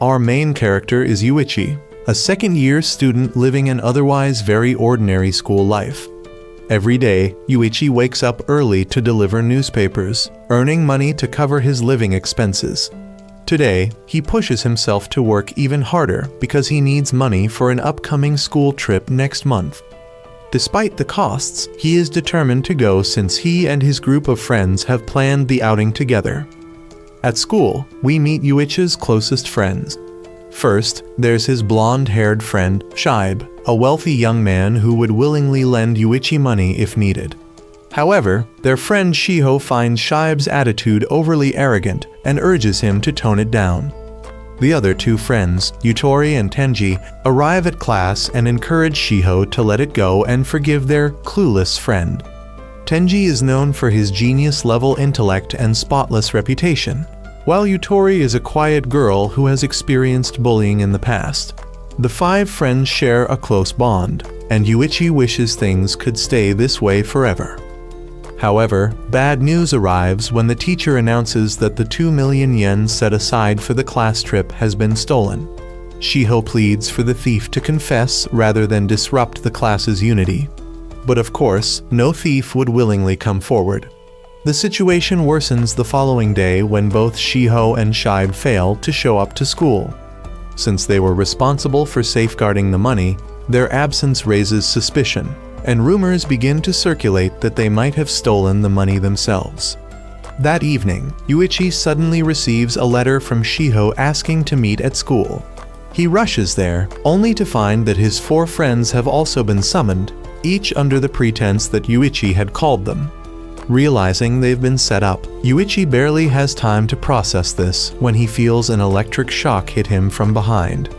Our main character is Yuichi, a second-year student living an otherwise very ordinary school life. Every day, Yuichi wakes up early to deliver newspapers, earning money to cover his living expenses. Today, he pushes himself to work even harder because he needs money for an upcoming school trip next month. Despite the costs, he is determined to go since he and his group of friends have planned the outing together. At school, we meet Yuichi's closest friends. First, there's his blonde-haired friend, Shibe, a wealthy young man who would willingly lend Yuichi money if needed. However, their friend Shiho finds Shibe's attitude overly arrogant and urges him to tone it down. The other two friends, Yutori and Tenji, arrive at class and encourage Shiho to let it go and forgive their clueless friend. Tenji is known for his genius-level intellect and spotless reputation, while Yutori is a quiet girl who has experienced bullying in the past. The five friends share a close bond, and Yuichi wishes things could stay this way forever. However, bad news arrives when the teacher announces that the 2 million yen set aside for the class trip has been stolen. Shiho pleads for the thief to confess rather than disrupt the class's unity. But of course, no thief would willingly come forward. The situation worsens the following day when both Shiho and Shibe fail to show up to school. Since they were responsible for safeguarding the money, their absence raises suspicion, and rumors begin to circulate that they might have stolen the money themselves. That evening, Yuichi suddenly receives a letter from Shiho asking to meet at school. He rushes there, only to find that his 4 friends have also been summoned, each under the pretense that Yuichi had called them. Realizing they've been set up, Yuichi barely has time to process this when he feels an electric shock hit him from behind.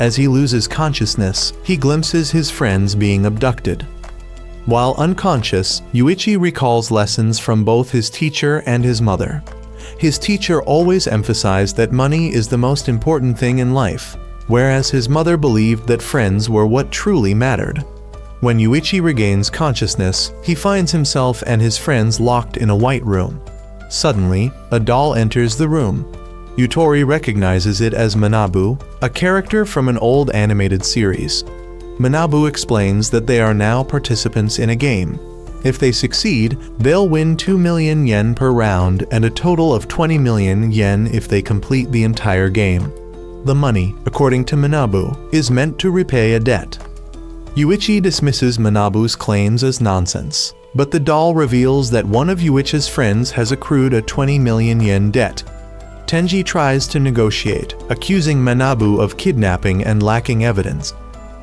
As he loses consciousness, he glimpses his friends being abducted. While unconscious, Yuichi recalls lessons from both his teacher and his mother. His teacher always emphasized that money is the most important thing in life, whereas his mother believed that friends were what truly mattered. When Yuichi regains consciousness, he finds himself and his friends locked in a white room. Suddenly, a doll enters the room. Yutori recognizes it as Manabu, a character from an old animated series. Manabu explains that they are now participants in a game. If they succeed, they'll win 2 million yen per round and a total of 20 million yen if they complete the entire game. The money, according to Manabu, is meant to repay a debt. Yuichi dismisses Manabu's claims as nonsense, but the doll reveals that one of Yuichi's friends has accrued a 20 million yen debt. Tenji tries to negotiate, accusing Manabu of kidnapping and lacking evidence.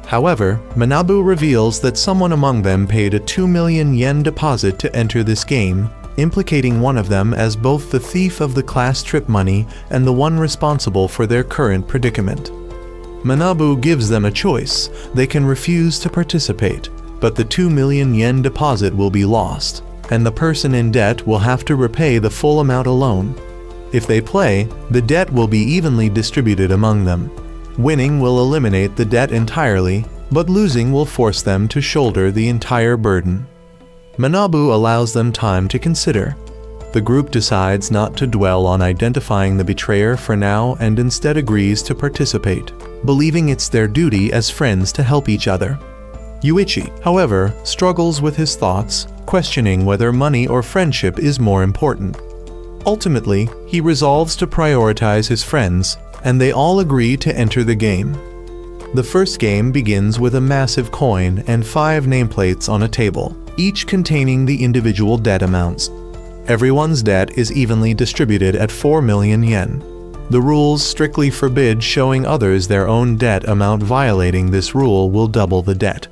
However, Manabu reveals that someone among them paid a 2 million yen deposit to enter this game, implicating one of them as both the thief of the class trip money and the one responsible for their current predicament. Manabu gives them a choice. They can refuse to participate, but the 2 million yen deposit will be lost, and the person in debt will have to repay the full amount alone. If they play, the debt will be evenly distributed among them. Winning will eliminate the debt entirely, but losing will force them to shoulder the entire burden. Manabu allows them time to consider. The group decides not to dwell on identifying the betrayer for now and instead agrees to participate, believing it's their duty as friends to help each other. Yuichi, however, struggles with his thoughts, questioning whether money or friendship is more important. Ultimately, he resolves to prioritize his friends, and they all agree to enter the game. The first game begins with a massive coin and 5 nameplates on a table, each containing the individual debt amounts. Everyone's debt is evenly distributed at 4 million yen. The rules strictly forbid showing others their own debt amount. Violating this rule will double the debt.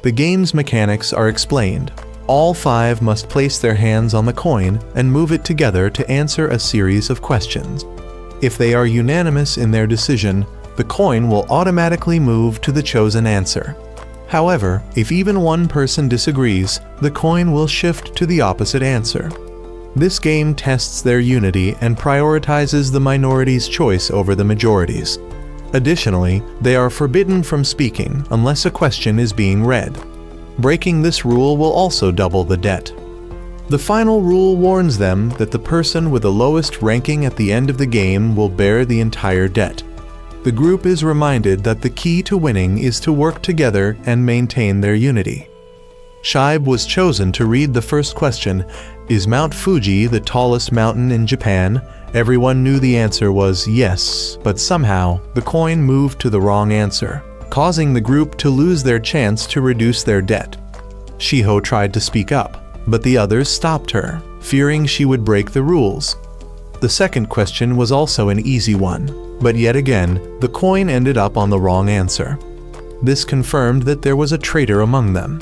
The game's mechanics are explained. All 5 must place their hands on the coin and move it together to answer a series of questions. If they are unanimous in their decision, the coin will automatically move to the chosen answer. However, if even one person disagrees, the coin will shift to the opposite answer. This game tests their unity and prioritizes the minority's choice over the majority's. Additionally, they are forbidden from speaking unless a question is being read. Breaking this rule will also double the debt. The final rule warns them that the person with the lowest ranking at the end of the game will bear the entire debt. the group is reminded that the key to winning is to work together and maintain their unity. Shibe was chosen to read the first question, "Is Mount Fuji the tallest mountain in Japan?" Everyone knew the answer was yes, but somehow the coin moved to the wrong answer, causing the group to lose their chance to reduce their debt. Shiho tried to speak up, but the others stopped her, fearing she would break the rules. The second question was also an easy one, but yet again, the coin ended up on the wrong answer. This confirmed that there was a traitor among them.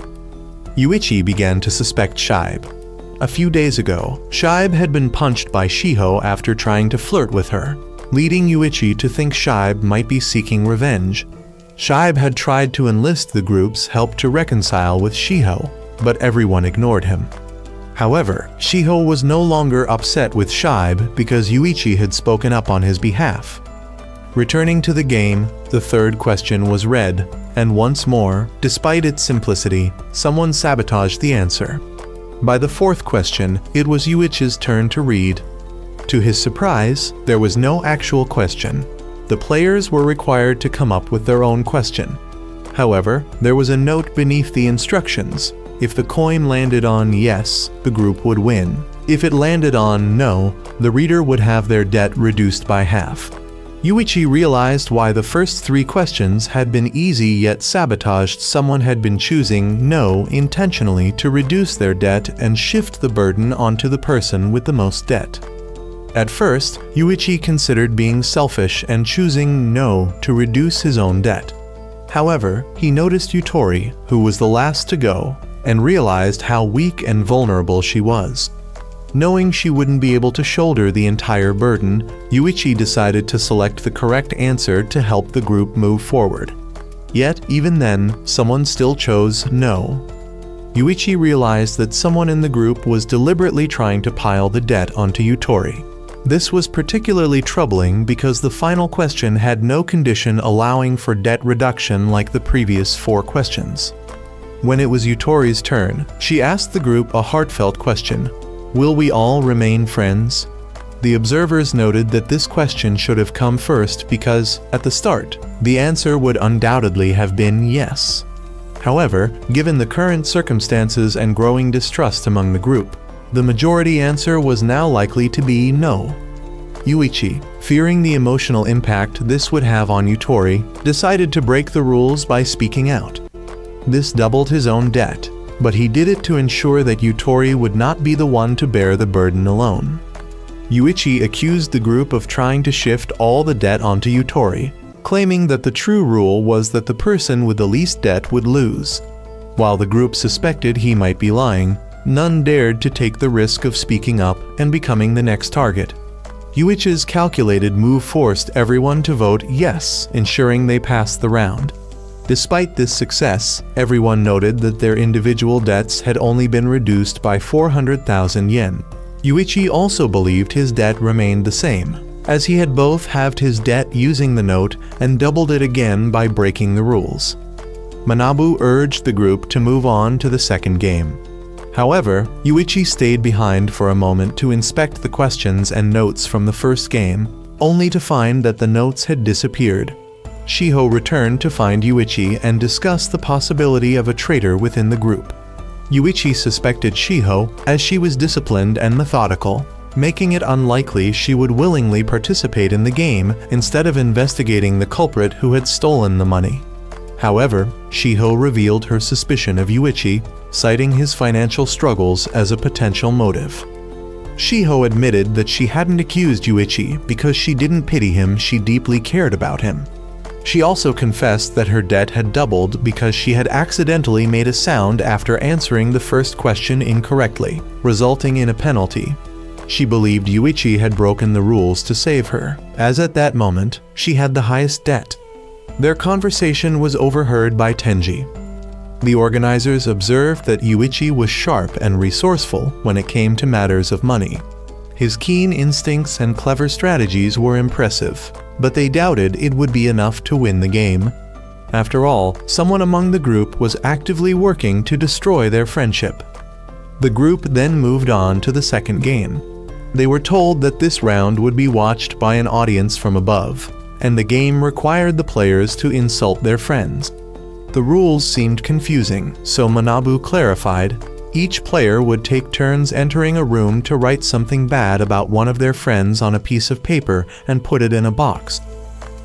Yuichi began to suspect Shibe. A few days ago, Shibe had been punched by Shiho after trying to flirt with her, leading Yuichi to think Shibe might be seeking revenge. Shibe had tried to enlist the group's help to reconcile with Shiho, but everyone ignored him. However, Shiho was no longer upset with Shibe because Yuichi had spoken up on his behalf. Returning to the game, the third question was read, and once more, despite its simplicity, someone sabotaged the answer. By the fourth question, it was Yuichi's turn to read. To his surprise, there was no actual question. The players were required to come up with their own question. However, there was a note beneath the instructions. If the coin landed on yes, the group would win. If it landed on no, the reader would have their debt reduced by half. Yuichi realized why the first three questions had been easy yet sabotaged. Someone had been choosing no intentionally to reduce their debt and shift the burden onto the person with the most debt. At first, Yuichi considered being selfish and choosing no to reduce his own debt. However, he noticed Yutori, who was the last to go, and realized how weak and vulnerable she was. Knowing she wouldn't be able to shoulder the entire burden, Yuichi decided to select the correct answer to help the group move forward. Yet, even then, someone still chose no. Yuichi realized that someone in the group was deliberately trying to pile the debt onto Yutori. This was particularly troubling because the final question had no condition allowing for debt reduction like the previous four questions. When it was Yutori's turn, she asked the group a heartfelt question. Will we all remain friends? The observers noted that this question should have come first because, at the start, the answer would undoubtedly have been yes. However, given the current circumstances and growing distrust among the group, the majority answer was now likely to be no. Yuichi, fearing the emotional impact this would have on Yutori, decided to break the rules by speaking out. This doubled his own debt, but he did it to ensure that Yutori would not be the one to bear the burden alone. Yuichi accused the group of trying to shift all the debt onto Yutori, claiming that the true rule was that the person with the least debt would lose. While the group suspected he might be lying, none dared to take the risk of speaking up and becoming the next target. Yuichi's calculated move forced everyone to vote yes, ensuring they passed the round. Despite this success, everyone noted that their individual debts had only been reduced by 400,000 yen. Yuichi also believed his debt remained the same, as he had both halved his debt using the note and doubled it again by breaking the rules. Manabu urged the group to move on to the second game. However, Yuichi stayed behind for a moment to inspect the questions and notes from the first game, only to find that the notes had disappeared. Shiho returned to find Yuichi and discuss the possibility of a traitor within the group. Yuichi suspected Shiho as she was disciplined and methodical, making it unlikely she would willingly participate in the game instead of investigating the culprit who had stolen the money. However, Shiho revealed her suspicion of Yuichi, citing his financial struggles as a potential motive. Shiho admitted that she hadn't accused Yuichi because she didn't pity him, she deeply cared about him. She also confessed that her debt had doubled because she had accidentally made a sound after answering the first question incorrectly, resulting in a penalty. She believed Yuichi had broken the rules to save her, as at that moment, she had the highest debt. Their conversation was overheard by Tenji. The organizers observed that Yuichi was sharp and resourceful when it came to matters of money. His keen instincts and clever strategies were impressive, but they doubted it would be enough to win the game. After all, someone among the group was actively working to destroy their friendship. The group then moved on to the second game. They were told that this round would be watched by an audience from above, and the game required the players to insult their friends. The rules seemed confusing, so Manabu clarified. Each player would take turns entering a room to write something bad about one of their friends on a piece of paper and put it in a box.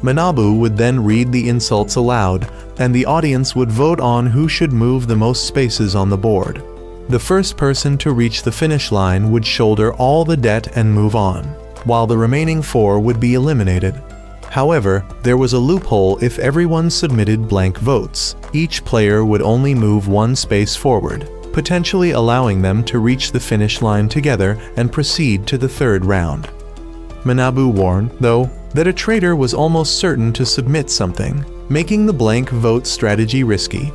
Manabu would then read the insults aloud, and the audience would vote on who should move the most spaces on the board. The first person to reach the finish line would shoulder all the debt and move on, while the remaining 4 would be eliminated. However, there was a loophole. If everyone submitted blank votes, each player would only move 1 space forward, potentially allowing them to reach the finish line together and proceed to the 3rd round. Manabu warned, though, that a traitor was almost certain to submit something, making the blank vote strategy risky.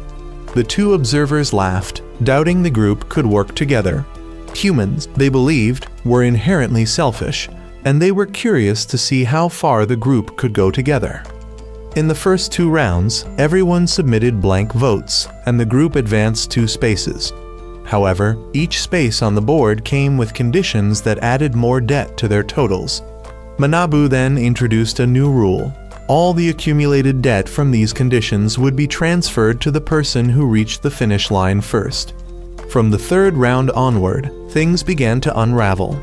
The 2 observers laughed, doubting the group could work together. Humans, they believed, were inherently selfish, and they were curious to see how far the group could go together. In the first 2 rounds, everyone submitted blank votes, and the group advanced 2 spaces. However, each space on the board came with conditions that added more debt to their totals. Manabu then introduced a new rule. All the accumulated debt from these conditions would be transferred to the person who reached the finish line first. From the 3rd round onward, things began to unravel.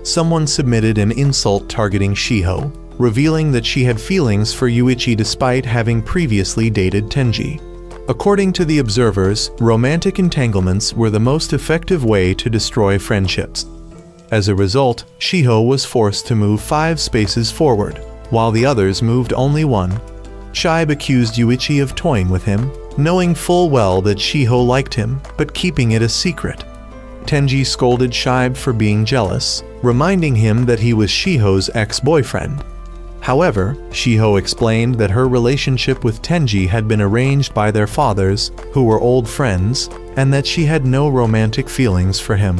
Someone submitted an insult targeting Shiho, revealing that she had feelings for Yuichi despite having previously dated Tenji. According to the observers, romantic entanglements were the most effective way to destroy friendships. As a result, Shiho was forced to move 5 spaces forward, while the others moved only 1. Shibe accused Yuichi of toying with him, knowing full well that Shiho liked him, but keeping it a secret. Tenji scolded Shibe for being jealous, reminding him that he was Shiho's ex-boyfriend. However, Shiho explained that her relationship with Tenji had been arranged by their fathers, who were old friends, and that she had no romantic feelings for him.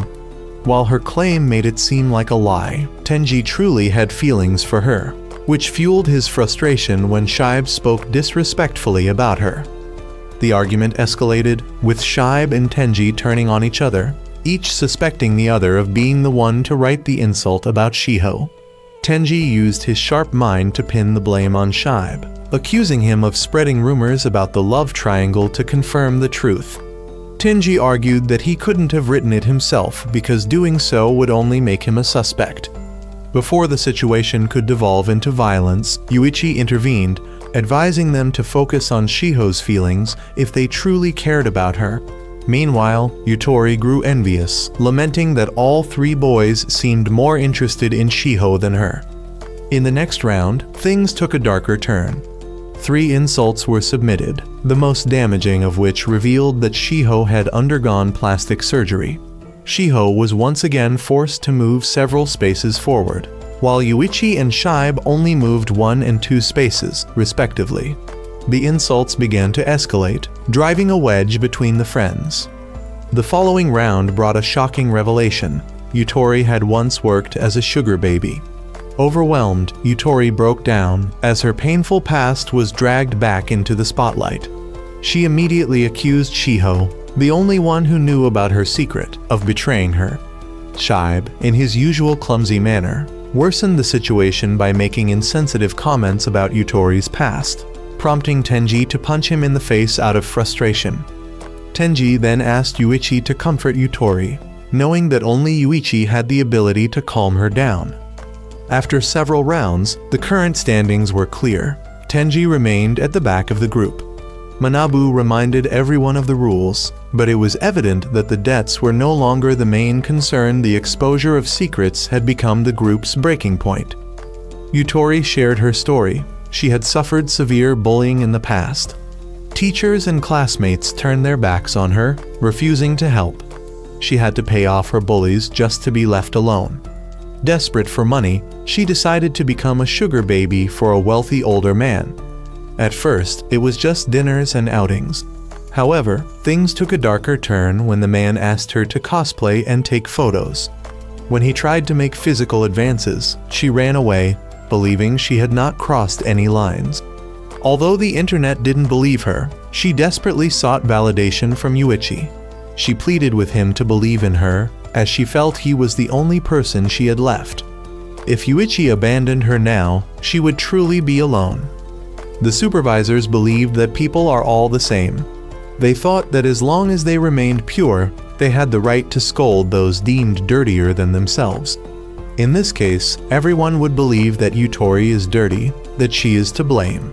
While her claim made it seem like a lie, Tenji truly had feelings for her, which fueled his frustration when Shibe spoke disrespectfully about her. The argument escalated, with Shibe and Tenji turning on each other, each suspecting the other of being the one to write the insult about Shiho. Tenji used his sharp mind to pin the blame on Shibe, accusing him of spreading rumors about the love triangle to confirm the truth. Tenji argued that he couldn't have written it himself because doing so would only make him a suspect. Before the situation could devolve into violence, Yuichi intervened, advising them to focus on Shiho's feelings if they truly cared about her. Meanwhile, Yutori grew envious, lamenting that all 3 boys seemed more interested in Shiho than her. In the next round, things took a darker turn. 3 insults were submitted, the most damaging of which revealed that Shiho had undergone plastic surgery. Shiho was once again forced to move several spaces forward, while Yuichi and Shibe only moved 1 and 2 spaces, respectively. The insults began to escalate, driving a wedge between the friends. The following round brought a shocking revelation. Yutori had once worked as a sugar baby. Overwhelmed, Yutori broke down as her painful past was dragged back into the spotlight. She immediately accused Shiho, the only one who knew about her secret, of betraying her. Shibe, in his usual clumsy manner, worsened the situation by making insensitive comments about Yutori's past, prompting Tenji to punch him in the face out of frustration. Tenji then asked Yuichi to comfort Yutori, knowing that only Yuichi had the ability to calm her down. After several rounds, the current standings were clear. Tenji remained at the back of the group. Manabu reminded everyone of the rules, but it was evident that the debts were no longer the main concern. The exposure of secrets had become the group's breaking point. Yutori shared her story. She had suffered severe bullying in the past. Teachers and classmates turned their backs on her, refusing to help. She had to pay off her bullies just to be left alone. Desperate for money, she decided to become a sugar baby for a wealthy older man. At first, it was just dinners and outings. However, things took a darker turn when the man asked her to cosplay and take photos. When he tried to make physical advances, she ran away, believing she had not crossed any lines. Although the internet didn't believe her, she desperately sought validation from Yuichi. She pleaded with him to believe in her, as she felt he was the only person she had left. If Yuichi abandoned her now, she would truly be alone. The supervisors believed that people are all the same. They thought that as long as they remained pure, they had the right to scold those deemed dirtier than themselves. In this case, everyone would believe that Yutori is dirty, that she is to blame.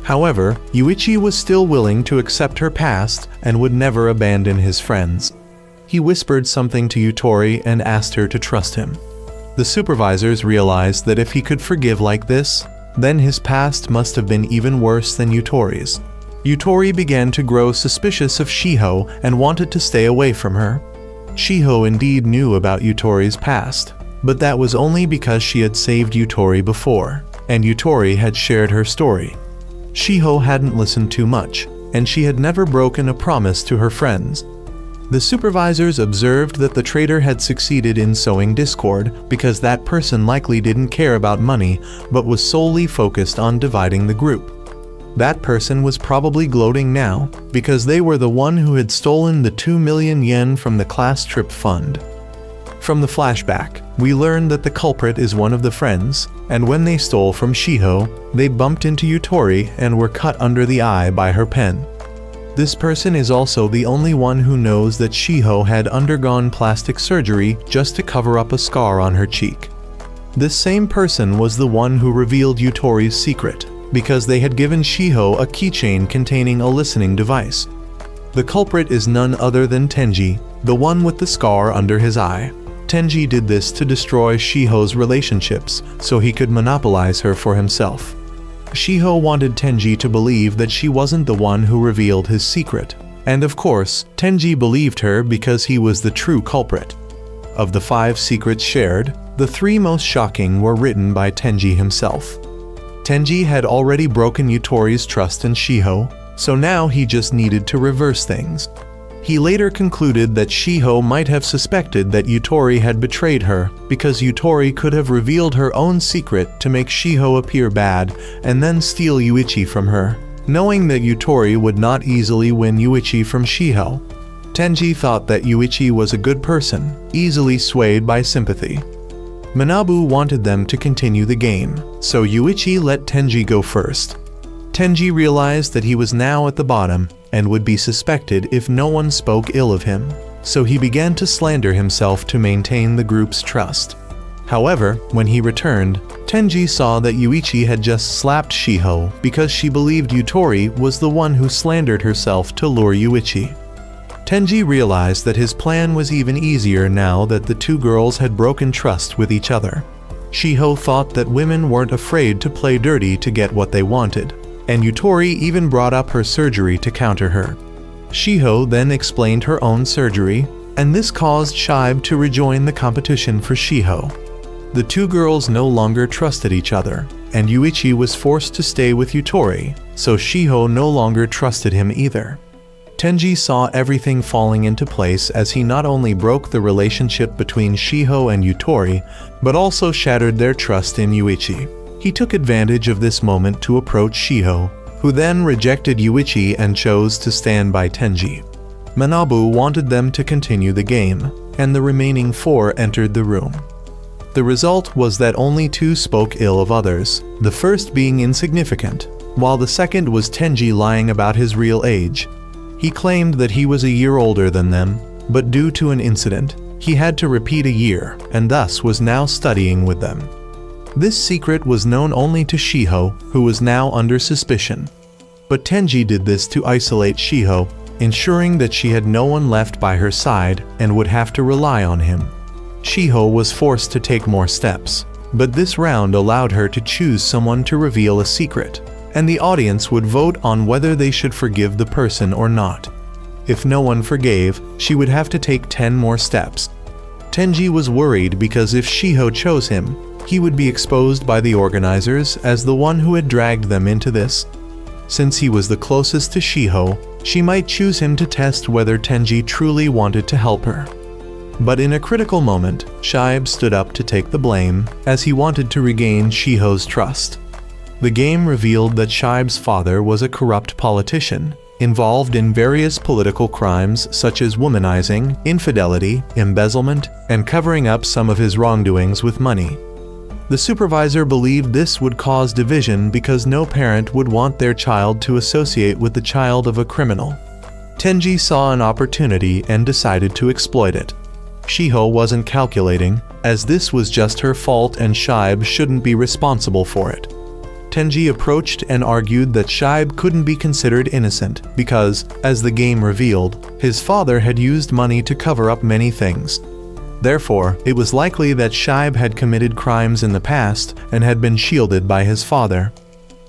However, Yuichi was still willing to accept her past and would never abandon his friends. He whispered something to Yutori and asked her to trust him. The supervisors realized that if he could forgive like this, then his past must have been even worse than Yutori's. Yutori began to grow suspicious of Shiho and wanted to stay away from her. Shiho indeed knew about Yutori's past, but that was only because she had saved Yutori before, and Yutori had shared her story. Shiho hadn't listened too much, and she had never broken a promise to her friends. The supervisors observed that the traitor had succeeded in sowing discord because that person likely didn't care about money but was solely focused on dividing the group. That person was probably gloating now because they were the one who had stolen the 2 million yen from the class trip fund. From the flashback, we learned that the culprit is one of the friends, and when they stole from Shiho, they bumped into Yutori and were cut under the eye by her pen. This person is also the only one who knows that Shiho had undergone plastic surgery just to cover up a scar on her cheek. This same person was the one who revealed Yutori's secret, because they had given Shiho a keychain containing a listening device. The culprit is none other than Tenji, the one with the scar under his eye. Tenji did this to destroy Shiho's relationships so he could monopolize her for himself. Shiho wanted Tenji to believe that she wasn't the one who revealed his secret, and of course, Tenji believed her because he was the true culprit. Of the 5 secrets shared, the 3 most shocking were written by Tenji himself. Tenji had already broken Yutori's trust in Shiho, so now he just needed to reverse things. He later concluded that Shiho might have suspected that Yutori had betrayed her because Yutori could have revealed her own secret to make Shiho appear bad and then steal Yuichi from her, knowing that Yutori would not easily win Yuichi from Shiho. Tenji thought that Yuichi was a good person, easily swayed by sympathy. Manabu wanted them to continue the game, so Yuichi let Tenji go first. Tenji realized that he was now at the bottom and would be suspected if no one spoke ill of him, so he began to slander himself to maintain the group's trust. However, when he returned, Tenji saw that Yuichi had just slapped Shiho because she believed Yutori was the one who slandered herself to lure Yuichi. Tenji realized that his plan was even easier now that the 2 girls had broken trust with each other. Shiho thought that women weren't afraid to play dirty to get what they wanted, and Yutori even brought up her surgery to counter her. Shiho then explained her own surgery, and this caused Shibe to rejoin the competition for Shiho. The 2 girls no longer trusted each other, and Yuichi was forced to stay with Yutori, so Shiho no longer trusted him either. Tenji saw everything falling into place as he not only broke the relationship between Shiho and Yutori, but also shattered their trust in Yuichi. He took advantage of this moment to approach Shiho, who then rejected Yuichi and chose to stand by Tenji. Manabu wanted them to continue the game, and the remaining 4 entered the room. The result was that only 2 spoke ill of others, the first being insignificant, while the second was Tenji lying about his real age. He claimed that he was a year older than them, but due to an incident, he had to repeat a year and thus was now studying with them. This secret was known only to Shiho, who was now under suspicion. But Tenji did this to isolate Shiho, ensuring that she had no one left by her side and would have to rely on him. Shiho was forced to take more steps, but this round allowed her to choose someone to reveal a secret, and the audience would vote on whether they should forgive the person or not. If no one forgave, she would have to take 10 more steps. Tenji was worried because if Shiho chose him, he would be exposed by the organizers as the one who had dragged them into this. Since he was the closest to Shiho, she might choose him to test whether Tenji truly wanted to help her. But in a critical moment, Shibe stood up to take the blame, as he wanted to regain Shiho's trust. The game revealed that Shibe's father was a corrupt politician, involved in various political crimes such as womanizing, infidelity, embezzlement, and covering up some of his wrongdoings with money. The supervisor believed this would cause division because no parent would want their child to associate with the child of a criminal. Tenji saw an opportunity and decided to exploit it. Shiho wasn't calculating, as this was just her fault and Shibe shouldn't be responsible for it. Tenji approached and argued that Shibe couldn't be considered innocent because, as the game revealed, his father had used money to cover up many things. Therefore, it was likely that Shibe had committed crimes in the past and had been shielded by his father.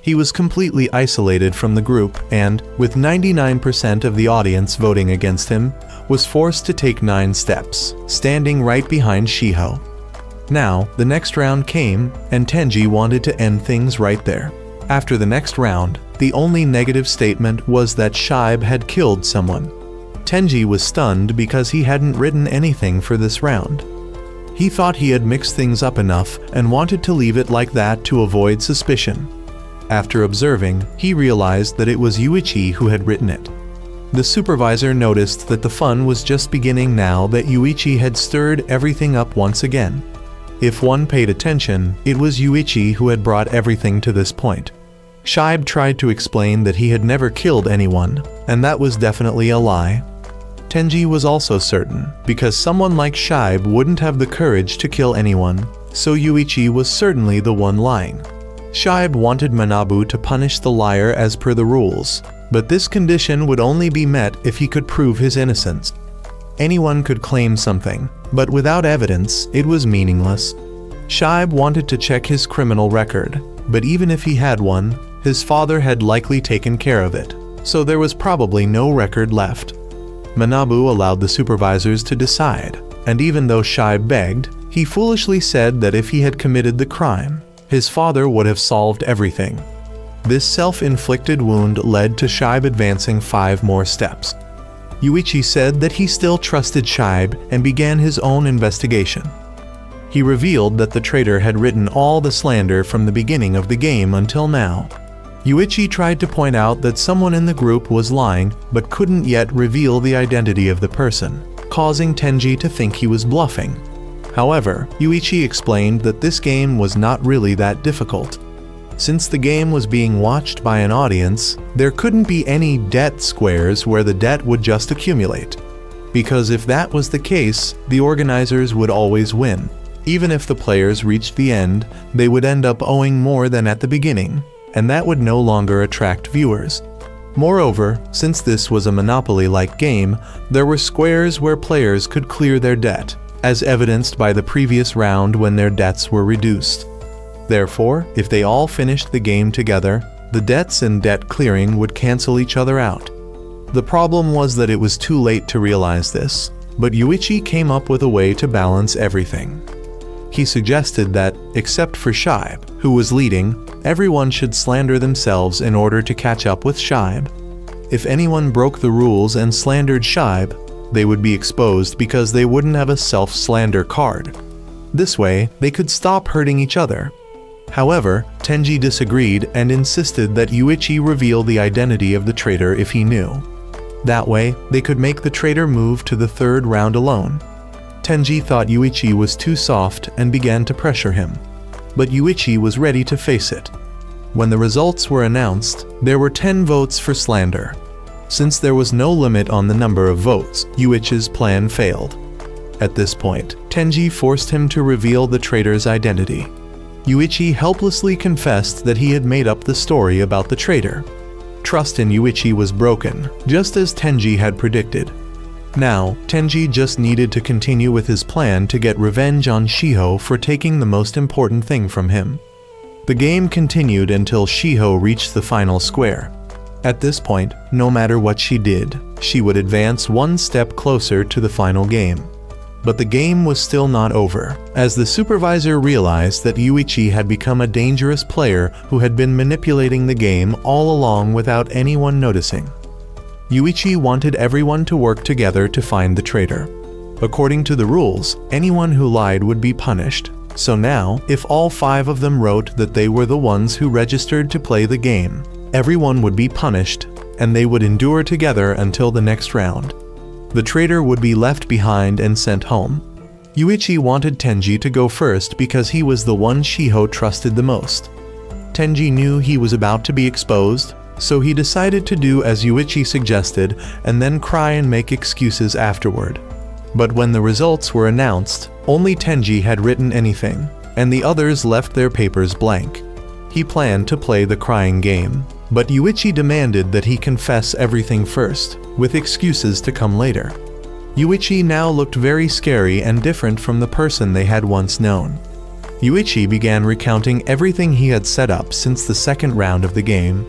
He was completely isolated from the group and, with 99% of the audience voting against him, was forced to take 9 steps, standing right behind Shiho. Now, the next round came, and Tenji wanted to end things right there. After the next round, the only negative statement was that Shibe had killed someone. Tenji was stunned because he hadn't written anything for this round. He thought he had mixed things up enough and wanted to leave it like that to avoid suspicion. After observing, he realized that it was Yuichi who had written it. The supervisor noticed that the fun was just beginning now that Yuichi had stirred everything up once again. If one paid attention, it was Yuichi who had brought everything to this point. Shibe tried to explain that he had never killed anyone, and that was definitely a lie. Tenji was also certain, because someone like Shibe wouldn't have the courage to kill anyone, so Yuichi was certainly the one lying. Shibe wanted Manabu to punish the liar as per the rules, but this condition would only be met if he could prove his innocence. Anyone could claim something, but without evidence, it was meaningless. Shibe wanted to check his criminal record, but even if he had one, his father had likely taken care of it, so there was probably no record left. Manabu allowed the supervisors to decide, and even though Shibe begged, he foolishly said that if he had committed the crime, his father would have solved everything. This self-inflicted wound led to Shibe advancing 5 more steps. Yuichi said that he still trusted Shibe and began his own investigation. He revealed that the traitor had written all the slander from the beginning of the game until now. Yuichi tried to point out that someone in the group was lying but couldn't yet reveal the identity of the person, causing Tenji to think he was bluffing. However, Yuichi explained that this game was not really that difficult. Since the game was being watched by an audience, there couldn't be any debt squares where the debt would just accumulate. Because if that was the case, the organizers would always win. Even if the players reached the end, they would end up owing more than at the beginning, and that would no longer attract viewers. Moreover, since this was a Monopoly-like game, there were squares where players could clear their debt, as evidenced by the previous round when their debts were reduced. Therefore, if they all finished the game together, the debts and debt clearing would cancel each other out. The problem was that it was too late to realize this, but Yuichi came up with a way to balance everything. He suggested that, except for Shibe, who was leading, everyone should slander themselves in order to catch up with Shibe. If anyone broke the rules and slandered Shibe, they would be exposed because they wouldn't have a self-slander card. This way, they could stop hurting each other. However, Tenji disagreed and insisted that Yuichi reveal the identity of the traitor if he knew. That way, they could make the traitor move to the 3rd round alone. Tenji thought Yuichi was too soft and began to pressure him. But Yuichi was ready to face it. When the results were announced, there were 10 votes for slander. Since there was no limit on the number of votes, Yuichi's plan failed. At this point, Tenji forced him to reveal the traitor's identity. Yuichi helplessly confessed that he had made up the story about the traitor. Trust in Yuichi was broken, just as Tenji had predicted. Now, Tenji just needed to continue with his plan to get revenge on Shiho for taking the most important thing from him. The game continued until Shiho reached the final square. At this point, no matter what she did, she would advance 1 step closer to the final game. But the game was still not over, as the supervisor realized that Yuichi had become a dangerous player who had been manipulating the game all along without anyone noticing. Yuichi wanted everyone to work together to find the traitor. According to the rules, anyone who lied would be punished, so now, if all 5 of them wrote that they were the ones who registered to play the game, everyone would be punished, and they would endure together until the next round. The traitor would be left behind and sent home. Yuichi wanted Tenji to go first because he was the one Shiho trusted the most. Tenji knew he was about to be exposed, so he decided to do as Yuichi suggested and then cry and make excuses afterward. But when the results were announced, only Tenji had written anything, and the others left their papers blank. He planned to play the crying game, but Yuichi demanded that he confess everything first, with excuses to come later. Yuichi now looked very scary and different from the person they had once known. Yuichi began recounting everything he had set up since the second round of the game.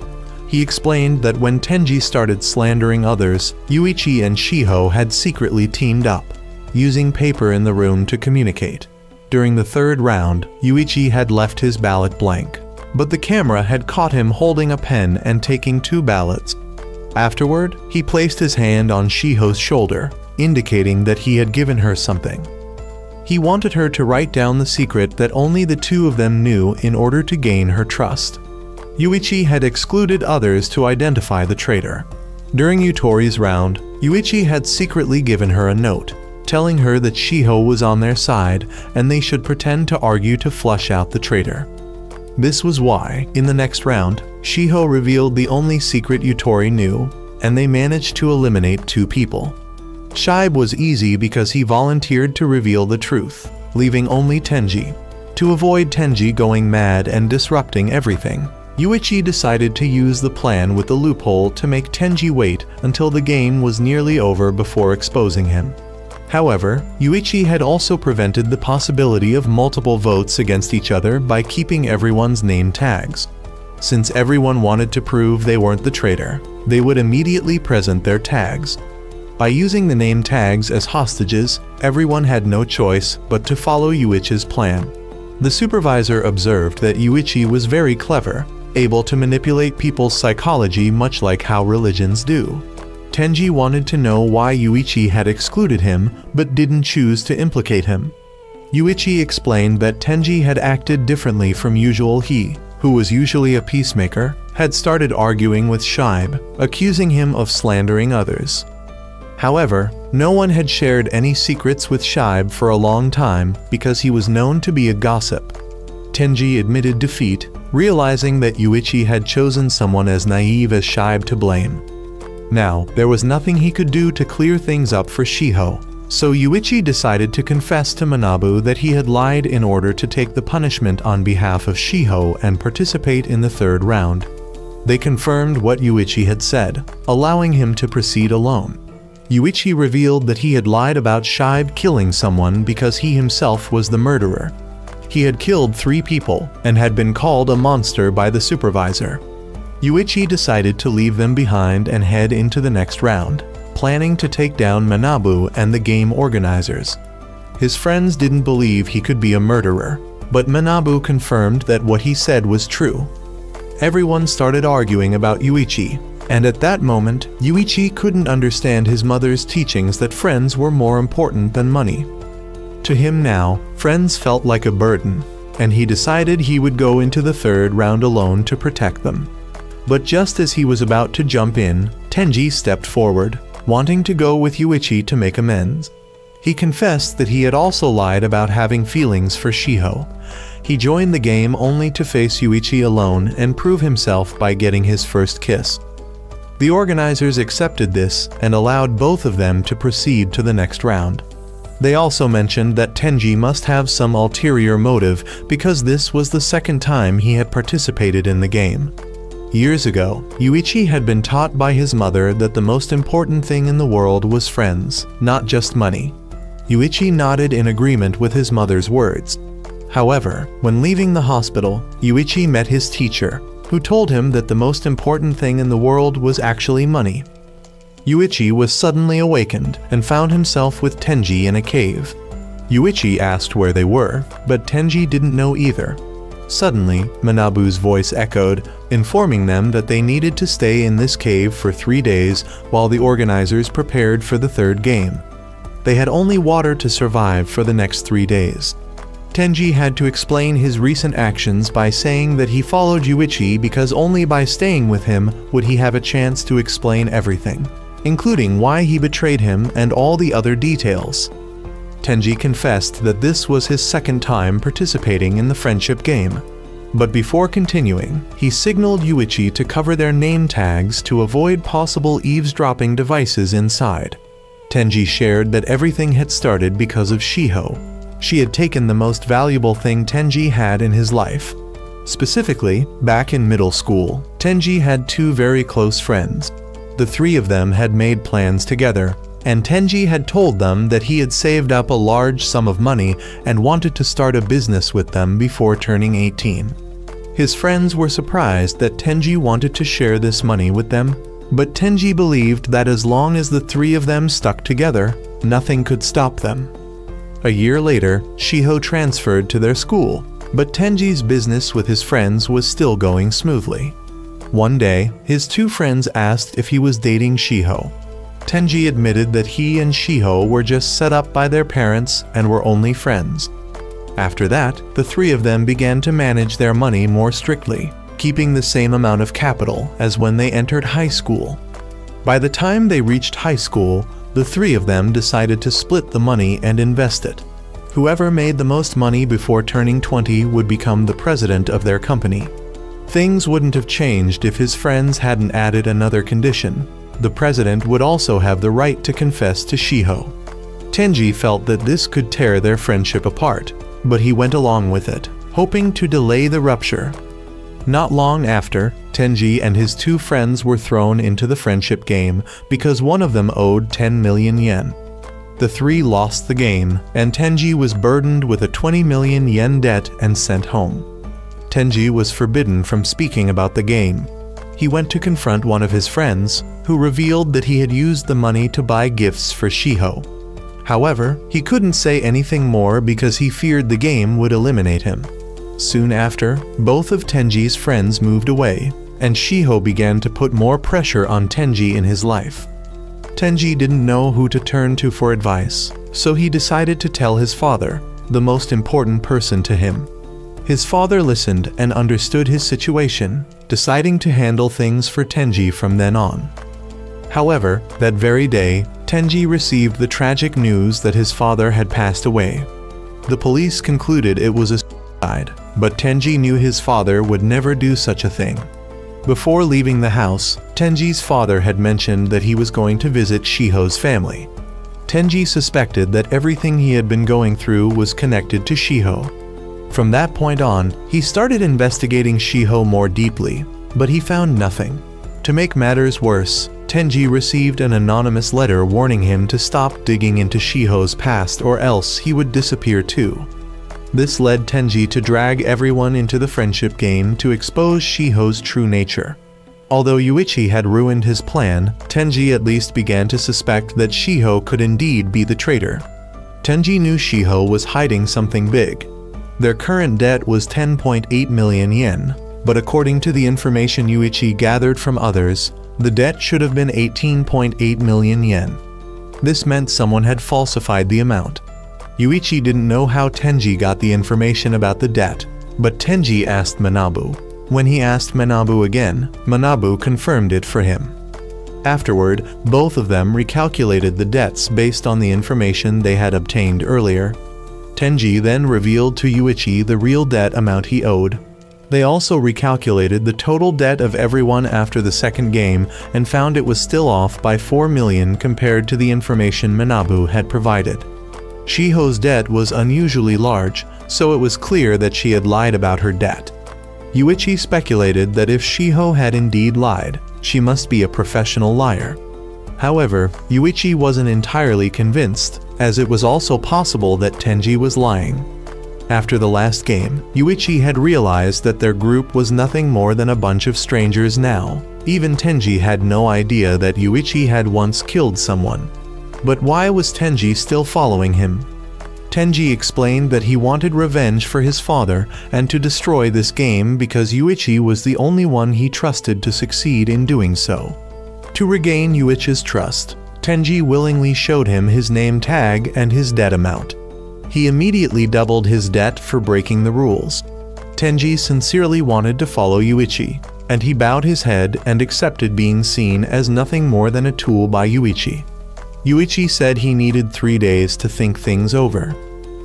He explained that when Tenji started slandering others, Yuichi and Shiho had secretly teamed up, using paper in the room to communicate. During the third round, Yuichi had left his ballot blank, but the camera had caught him holding a pen and taking 2 ballots. Afterward, he placed his hand on Shiho's shoulder, indicating that he had given her something. He wanted her to write down the secret that only the 2 of them knew in order to gain her trust. Yuichi had excluded others to identify the traitor. During Yutori's round, Yuichi had secretly given her a note, telling her that Shiho was on their side and they should pretend to argue to flush out the traitor. This was why, in the next round, Shiho revealed the only secret Yutori knew, and they managed to eliminate 2 people. Shibe was easy because he volunteered to reveal the truth, leaving only Tenji. To avoid Tenji going mad and disrupting everything, Yuichi decided to use the plan with the loophole to make Tenji wait until the game was nearly over before exposing him. However, Yuichi had also prevented the possibility of multiple votes against each other by keeping everyone's name tags. Since everyone wanted to prove they weren't the traitor, they would immediately present their tags. By using the name tags as hostages, everyone had no choice but to follow Yuichi's plan. The supervisor observed that Yuichi was very clever, able to manipulate people's psychology much like how religions do. Tenji wanted to know why Yuichi had excluded him but didn't choose to implicate him. Yuichi explained that Tenji had acted differently from usual. He, who was usually a peacemaker, had started arguing with Shibe, accusing him of slandering others. However, no one had shared any secrets with Shibe for a long time because he was known to be a gossip. Tenji admitted defeat, realizing that Yuichi had chosen someone as naive as Shibe to blame. Now, there was nothing he could do to clear things up for Shiho, so Yuichi decided to confess to Manabu that he had lied in order to take the punishment on behalf of Shiho and participate in the third round. They confirmed what Yuichi had said, allowing him to proceed alone. Yuichi revealed that he had lied about Shibe killing someone because he himself was the murderer. He had killed 3 people and had been called a monster by the supervisor. Yuichi decided to leave them behind and head into the next round, planning to take down Manabu and the game organizers. His friends didn't believe he could be a murderer, but Manabu confirmed that what he said was true. Everyone started arguing about Yuichi, and at that moment, Yuichi couldn't understand his mother's teachings that friends were more important than money. To him now, friends felt like a burden, and he decided he would go into the third round alone to protect them. But just as he was about to jump in, Tenji stepped forward, wanting to go with Yuichi to make amends. He confessed that he had also lied about having feelings for Shiho. He joined the game only to face Yuichi alone and prove himself by getting his first kiss. The organizers accepted this and allowed both of them to proceed to the next round. They also mentioned that Tenji must have some ulterior motive because this was the second time he had participated in the game. Years ago, Yuichi had been taught by his mother that the most important thing in the world was friends, not just money. Yuichi nodded in agreement with his mother's words. However, when leaving the hospital, Yuichi met his teacher, who told him that the most important thing in the world was actually money. Yuichi was suddenly awakened and found himself with Tenji in a cave. Yuichi asked where they were, but Tenji didn't know either. Suddenly, Manabu's voice echoed, informing them that they needed to stay in this cave for 3 days while the organizers prepared for the third game. They had only water to survive for the next 3 days. Tenji had to explain his recent actions by saying that he followed Yuichi because only by staying with him would he have a chance to explain everything, including why he betrayed him and all the other details. Tenji confessed that this was his second time participating in the friendship game. But before continuing, he signaled Yuichi to cover their name tags to avoid possible eavesdropping devices inside. Tenji shared that everything had started because of Shiho. She had taken the most valuable thing Tenji had in his life. Specifically, back in middle school, Tenji had two very close friends. The three of them had made plans together, and Tenji had told them that he had saved up a large sum of money and wanted to start a business with them before turning 18. His friends were surprised that Tenji wanted to share this money with them, but Tenji believed that as long as the three of them stuck together, nothing could stop them. A year later, Shiho transferred to their school, but Tenji's business with his friends was still going smoothly. One day, his two friends asked if he was dating Shiho. Tenji admitted that he and Shiho were just set up by their parents and were only friends. After that, the three of them began to manage their money more strictly, keeping the same amount of capital as when they entered high school. By the time they reached high school, the three of them decided to split the money and invest it. Whoever made the most money before turning 20 would become the president of their company. Things wouldn't have changed if his friends hadn't added another condition. The president would also have the right to confess to Shiho. Tenji felt that this could tear their friendship apart, but he went along with it, hoping to delay the rupture. Not long after, Tenji and his two friends were thrown into the friendship game because one of them owed 10 million yen. The three lost the game, and Tenji was burdened with a 20 million yen debt and sent home. Tenji was forbidden from speaking about the game. He went to confront one of his friends, who revealed that he had used the money to buy gifts for Shiho. However, he couldn't say anything more because he feared the game would eliminate him. Soon after, both of Tenji's friends moved away, and Shiho began to put more pressure on Tenji in his life. Tenji didn't know who to turn to for advice, so he decided to tell his father, the most important person to him. His father listened and understood his situation, deciding to handle things for Tenji from then on. However, that very day, Tenji received the tragic news that his father had passed away. The police concluded it was a suicide, but Tenji knew his father would never do such a thing. Before leaving the house, Tenji's father had mentioned that he was going to visit Shiho's family. Tenji suspected that everything he had been going through was connected to Shiho. From that point on, he started investigating Shiho more deeply, but he found nothing. To make matters worse, Tenji received an anonymous letter warning him to stop digging into Shiho's past or else he would disappear too. This led Tenji to drag everyone into the friendship game to expose Shiho's true nature. Although Yuichi had ruined his plan, Tenji at least began to suspect that Shiho could indeed be the traitor. Tenji knew Shiho was hiding something big. Their current debt was 10.8 million yen, but according to the information Yuichi gathered from others, the debt should have been 18.8 million yen. This meant someone had falsified the amount. Yuichi didn't know how Tenji got the information about the debt, but Tenji asked Manabu. When he asked Manabu again, Manabu confirmed it for him. Afterward, both of them recalculated the debts based on the information they had obtained earlier. Tenji then revealed to Yuichi the real debt amount he owed. They also recalculated the total debt of everyone after the second game and found it was still off by 4 million compared to the information Manabu had provided. Shiho's debt was unusually large, so it was clear that she had lied about her debt. Yuichi speculated that if Shiho had indeed lied, she must be a professional liar. However, Yuichi wasn't entirely convinced, as it was also possible that Tenji was lying. After the last game, Yuichi had realized that their group was nothing more than a bunch of strangers now. Even Tenji had no idea that Yuichi had once killed someone. But why was Tenji still following him? Tenji explained that he wanted revenge for his father and to destroy this game because Yuichi was the only one he trusted to succeed in doing so. To regain Yuichi's trust, Tenji willingly showed him his name tag and his debt amount. He immediately doubled his debt for breaking the rules. Tenji sincerely wanted to follow Yuichi, and he bowed his head and accepted being seen as nothing more than a tool by Yuichi. Yuichi said he needed 3 days to think things over.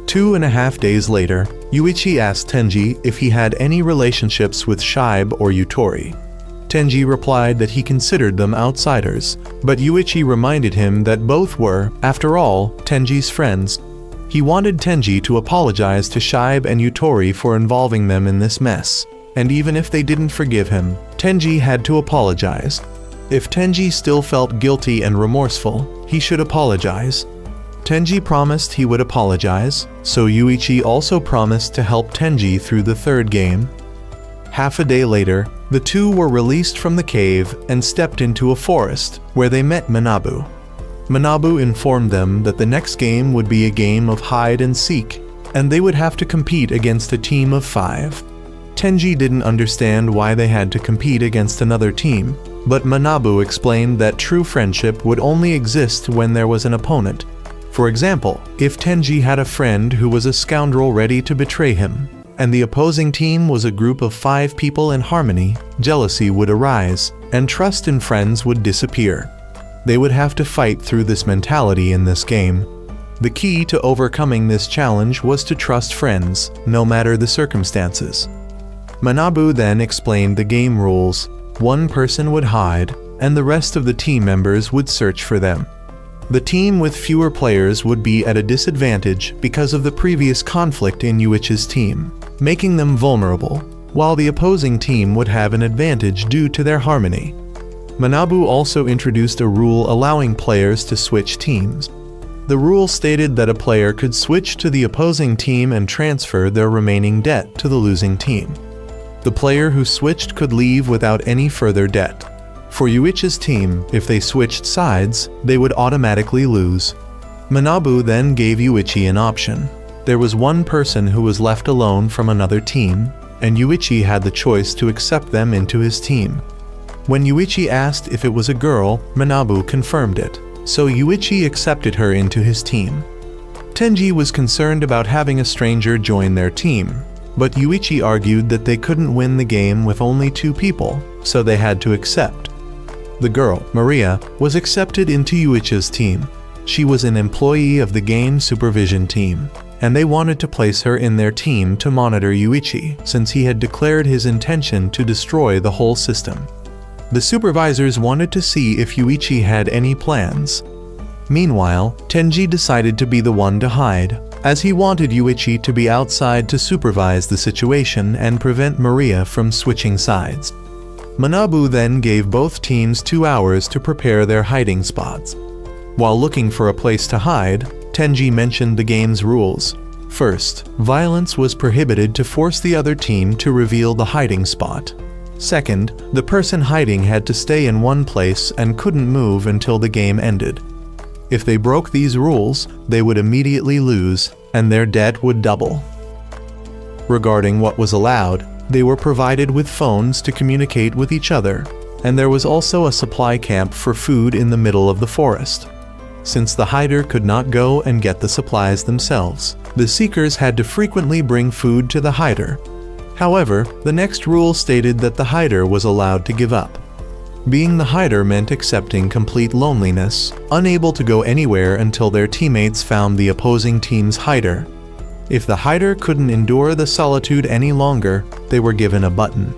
2.5 days later, Yuichi asked Tenji if he had any relationships with Shibe or Yutori. Tenji replied that he considered them outsiders, but Yuichi reminded him that both were, after all, Tenji's friends. He wanted Tenji to apologize to Shibe and Yutori for involving them in this mess, and even if they didn't forgive him, Tenji had to apologize. If Tenji still felt guilty and remorseful, he should apologize. Tenji promised he would apologize, so Yuichi also promised to help Tenji through the third game. Half a day later, the two were released from the cave and stepped into a forest, where they met Manabu. Manabu informed them that the next game would be a game of hide and seek, and they would have to compete against a team of 5. Tenji didn't understand why they had to compete against another team, but Manabu explained that true friendship would only exist when there was an opponent. For example, if Tenji had a friend who was a scoundrel ready to betray him, and the opposing team was a group of 5 people in harmony, jealousy would arise, and trust in friends would disappear. They would have to fight through this mentality in this game. The key to overcoming this challenge was to trust friends, no matter the circumstances. Manabu then explained the game rules. One person would hide, and the rest of the team members would search for them. The team with fewer players would be at a disadvantage because of the previous conflict in Yuichi's team, making them vulnerable, while the opposing team would have an advantage due to their harmony. Manabu also introduced a rule allowing players to switch teams. The rule stated that a player could switch to the opposing team and transfer their remaining debt to the losing team. The player who switched could leave without any further debt. For Yuichi's team, if they switched sides, they would automatically lose. Manabu then gave Yuichi an option. There was one person who was left alone from another team, and Yuichi had the choice to accept them into his team. When Yuichi asked if it was a girl, Manabu confirmed it, so Yuichi accepted her into his team. Tenji was concerned about having a stranger join their team, but Yuichi argued that they couldn't win the game with only 2 people, so they had to accept. The girl, Maria, was accepted into Yuichi's team. She was an employee of the game supervision team, and they wanted to place her in their team to monitor Yuichi, since he had declared his intention to destroy the whole system. The supervisors wanted to see if Yuichi had any plans. Meanwhile, Tenji decided to be the one to hide, as he wanted Yuichi to be outside to supervise the situation and prevent Maria from switching sides. Manabu then gave both teams 2 hours to prepare their hiding spots. While looking for a place to hide, Tenji mentioned the game's rules. First, violence was prohibited to force the other team to reveal the hiding spot. Second, the person hiding had to stay in one place and couldn't move until the game ended. If they broke these rules, they would immediately lose, and their debt would double. Regarding what was allowed, they were provided with phones to communicate with each other, and there was also a supply camp for food in the middle of the forest. Since the hider could not go and get the supplies themselves, the seekers had to frequently bring food to the hider. However, the next rule stated that the hider was allowed to give up. Being the hider meant accepting complete loneliness, unable to go anywhere until their teammates found the opposing team's hider. If the hider couldn't endure the solitude any longer, they were given a button.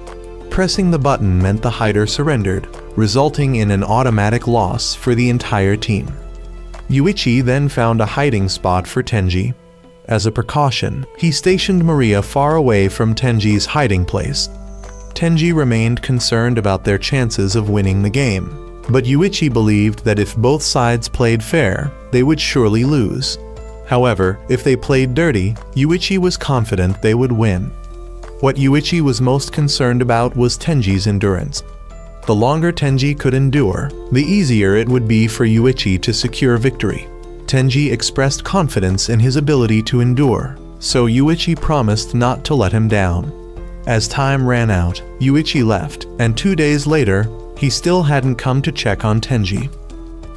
Pressing the button meant the hider surrendered, resulting in an automatic loss for the entire team. Yuichi then found a hiding spot for Tenji. As a precaution, he stationed Maria far away from Tenji's hiding place. Tenji remained concerned about their chances of winning the game, but Yuichi believed that if both sides played fair, they would surely lose. However, if they played dirty, Yuichi was confident they would win. What Yuichi was most concerned about was Tenji's endurance. The longer Tenji could endure, the easier it would be for Yuichi to secure victory. Tenji expressed confidence in his ability to endure, so Yuichi promised not to let him down. As time ran out, Yuichi left, and 2 days later, he still hadn't come to check on Tenji.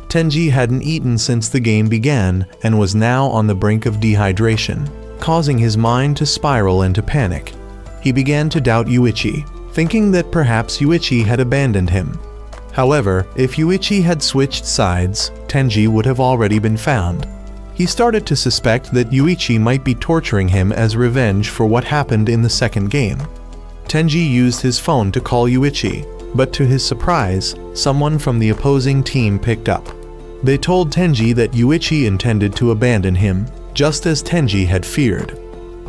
Tenji hadn't eaten since the game began and was now on the brink of dehydration, causing his mind to spiral into panic. He began to doubt Yuichi, thinking that perhaps Yuichi had abandoned him. However, if Yuichi had switched sides, Tenji would have already been found. He started to suspect that Yuichi might be torturing him as revenge for what happened in the second game. Tenji used his phone to call Yuichi, but to his surprise, someone from the opposing team picked up. They told Tenji that Yuichi intended to abandon him, just as Tenji had feared.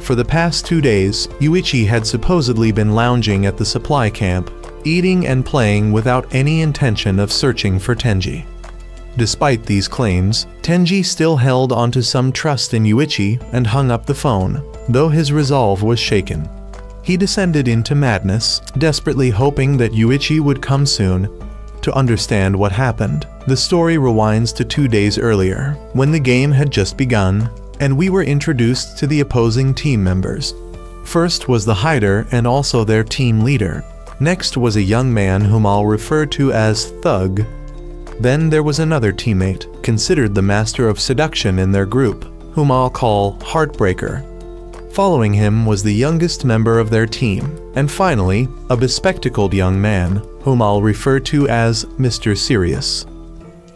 For the past 2 days, Yuichi had supposedly been lounging at the supply camp, eating and playing without any intention of searching for Tenji. Despite these claims, Tenji still held onto some trust in Yuichi and hung up the phone, though his resolve was shaken. He descended into madness, desperately hoping that Yuichi would come soon. To understand what happened, the story rewinds to 2 days earlier, when the game had just begun, and we were introduced to the opposing team members. First was the hider and also their team leader. Next was a young man whom I'll refer to as Thug. Then there was another teammate, considered the master of seduction in their group, whom I'll call Heartbreaker. Following him was the youngest member of their team, and finally, a bespectacled young man, whom I'll refer to as Mr. Serious.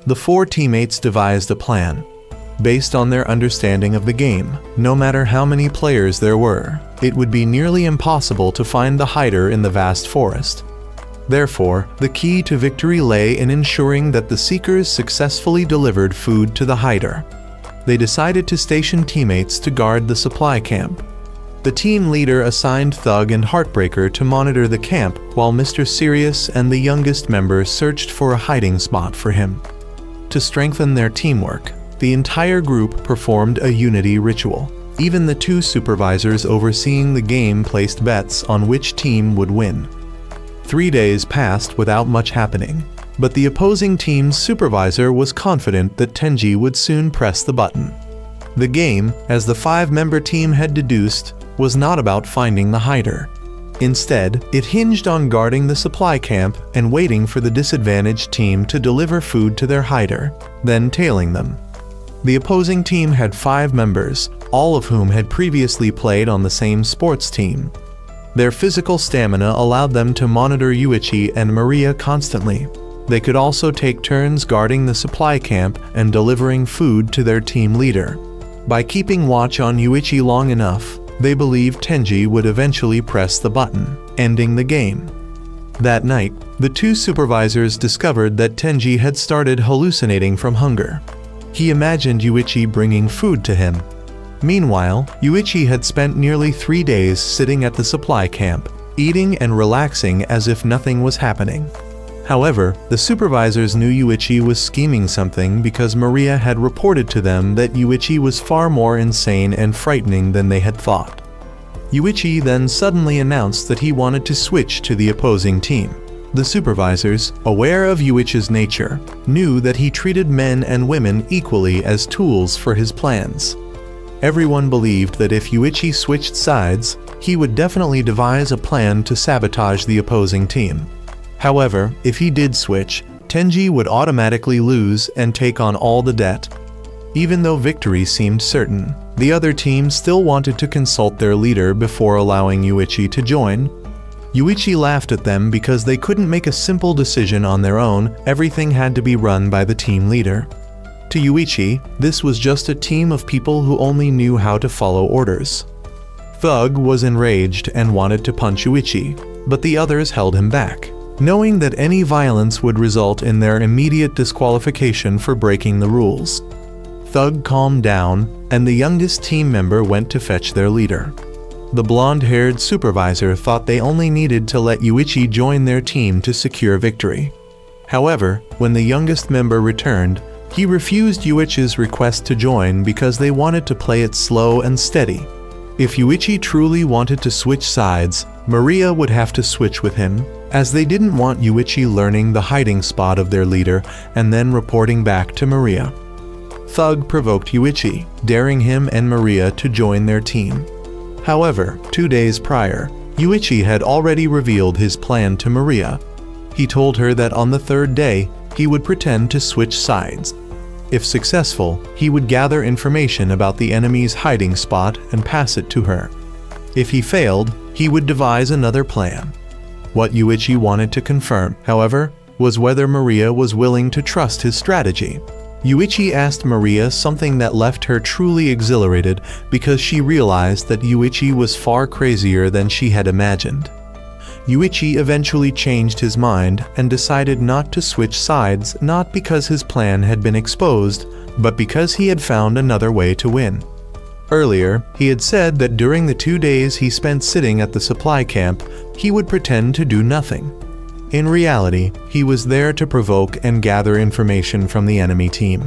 The 4 teammates devised a plan. Based on their understanding of the game, no matter how many players there were, it would be nearly impossible to find the hider in the vast forest. Therefore, the key to victory lay in ensuring that the Seekers successfully delivered food to the hider. They decided to station teammates to guard the supply camp. The team leader assigned Thug and Heartbreaker to monitor the camp while Mr. Serious and the youngest member searched for a hiding spot for him. To strengthen their teamwork, the entire group performed a unity ritual. Even the 2 supervisors overseeing the game placed bets on which team would win. 3 days passed without much happening, but the opposing team's supervisor was confident that Tenji would soon press the button. The game, as the 5-member team had deduced, was not about finding the hider. Instead, it hinged on guarding the supply camp and waiting for the disadvantaged team to deliver food to their hider, then tailing them. The opposing team had 5 members, all of whom had previously played on the same sports team. Their physical stamina allowed them to monitor Yuichi and Maria constantly. They could also take turns guarding the supply camp and delivering food to their team leader. By keeping watch on Yuichi long enough, they believed Tenji would eventually press the button, ending the game. That night, the 2 supervisors discovered that Tenji had started hallucinating from hunger. He imagined Yuichi bringing food to him. Meanwhile, Yuichi had spent nearly 3 days sitting at the supply camp, eating and relaxing as if nothing was happening. However, the supervisors knew Yuichi was scheming something because Maria had reported to them that Yuichi was far more insane and frightening than they had thought. Yuichi then suddenly announced that he wanted to switch to the opposing team. The supervisors, aware of Yuichi's nature, knew that he treated men and women equally as tools for his plans. Everyone believed that if Yuichi switched sides, he would definitely devise a plan to sabotage the opposing team. However, if he did switch, Tenji would automatically lose and take on all the debt. Even though victory seemed certain, the other team still wanted to consult their leader before allowing Yuichi to join. Yuichi laughed at them because they couldn't make a simple decision on their own. Everything had to be run by the team leader. To Yuichi, this was just a team of people who only knew how to follow orders. Thug was enraged and wanted to punch Yuichi, but the others held him back, knowing that any violence would result in their immediate disqualification for breaking the rules. Thug calmed down, and the youngest team member went to fetch their leader. The blonde-haired supervisor thought they only needed to let Yuichi join their team to secure victory. However, when the youngest member returned, he refused Yuichi's request to join because they wanted to play it slow and steady. If Yuichi truly wanted to switch sides, Maria would have to switch with him, as they didn't want Yuichi learning the hiding spot of their leader and then reporting back to Maria. Thug provoked Yuichi, daring him and Maria to join their team. However, 2 days prior, Yuichi had already revealed his plan to Maria. He told her that on the 3rd day, he would pretend to switch sides. If successful, he would gather information about the enemy's hiding spot and pass it to her. If he failed, he would devise another plan. What Yuichi wanted to confirm, however, was whether Maria was willing to trust his strategy. Yuichi asked Maria something that left her truly exhilarated because she realized that Yuichi was far crazier than she had imagined. Yuichi eventually changed his mind and decided not to switch sides, not because his plan had been exposed, but because he had found another way to win. Earlier, he had said that during the 2 days he spent sitting at the supply camp, he would pretend to do nothing. In reality, he was there to provoke and gather information from the enemy team.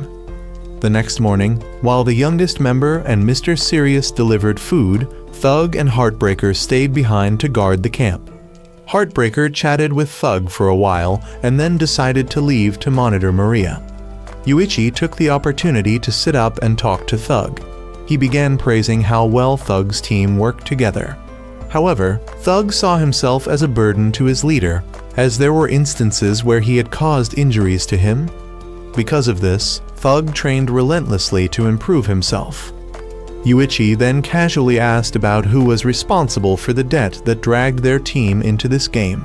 The next morning, while the youngest member and Mr. Sirius delivered food, Thug and Heartbreaker stayed behind to guard the camp. Heartbreaker chatted with Thug for a while and then decided to leave to monitor Maria. Yuichi took the opportunity to sit up and talk to Thug. He began praising how well Thug's team worked together. However, Thug saw himself as a burden to his leader, as there were instances where he had caused injuries to him. Because of this, Thug trained relentlessly to improve himself. Yuichi then casually asked about who was responsible for the debt that dragged their team into this game.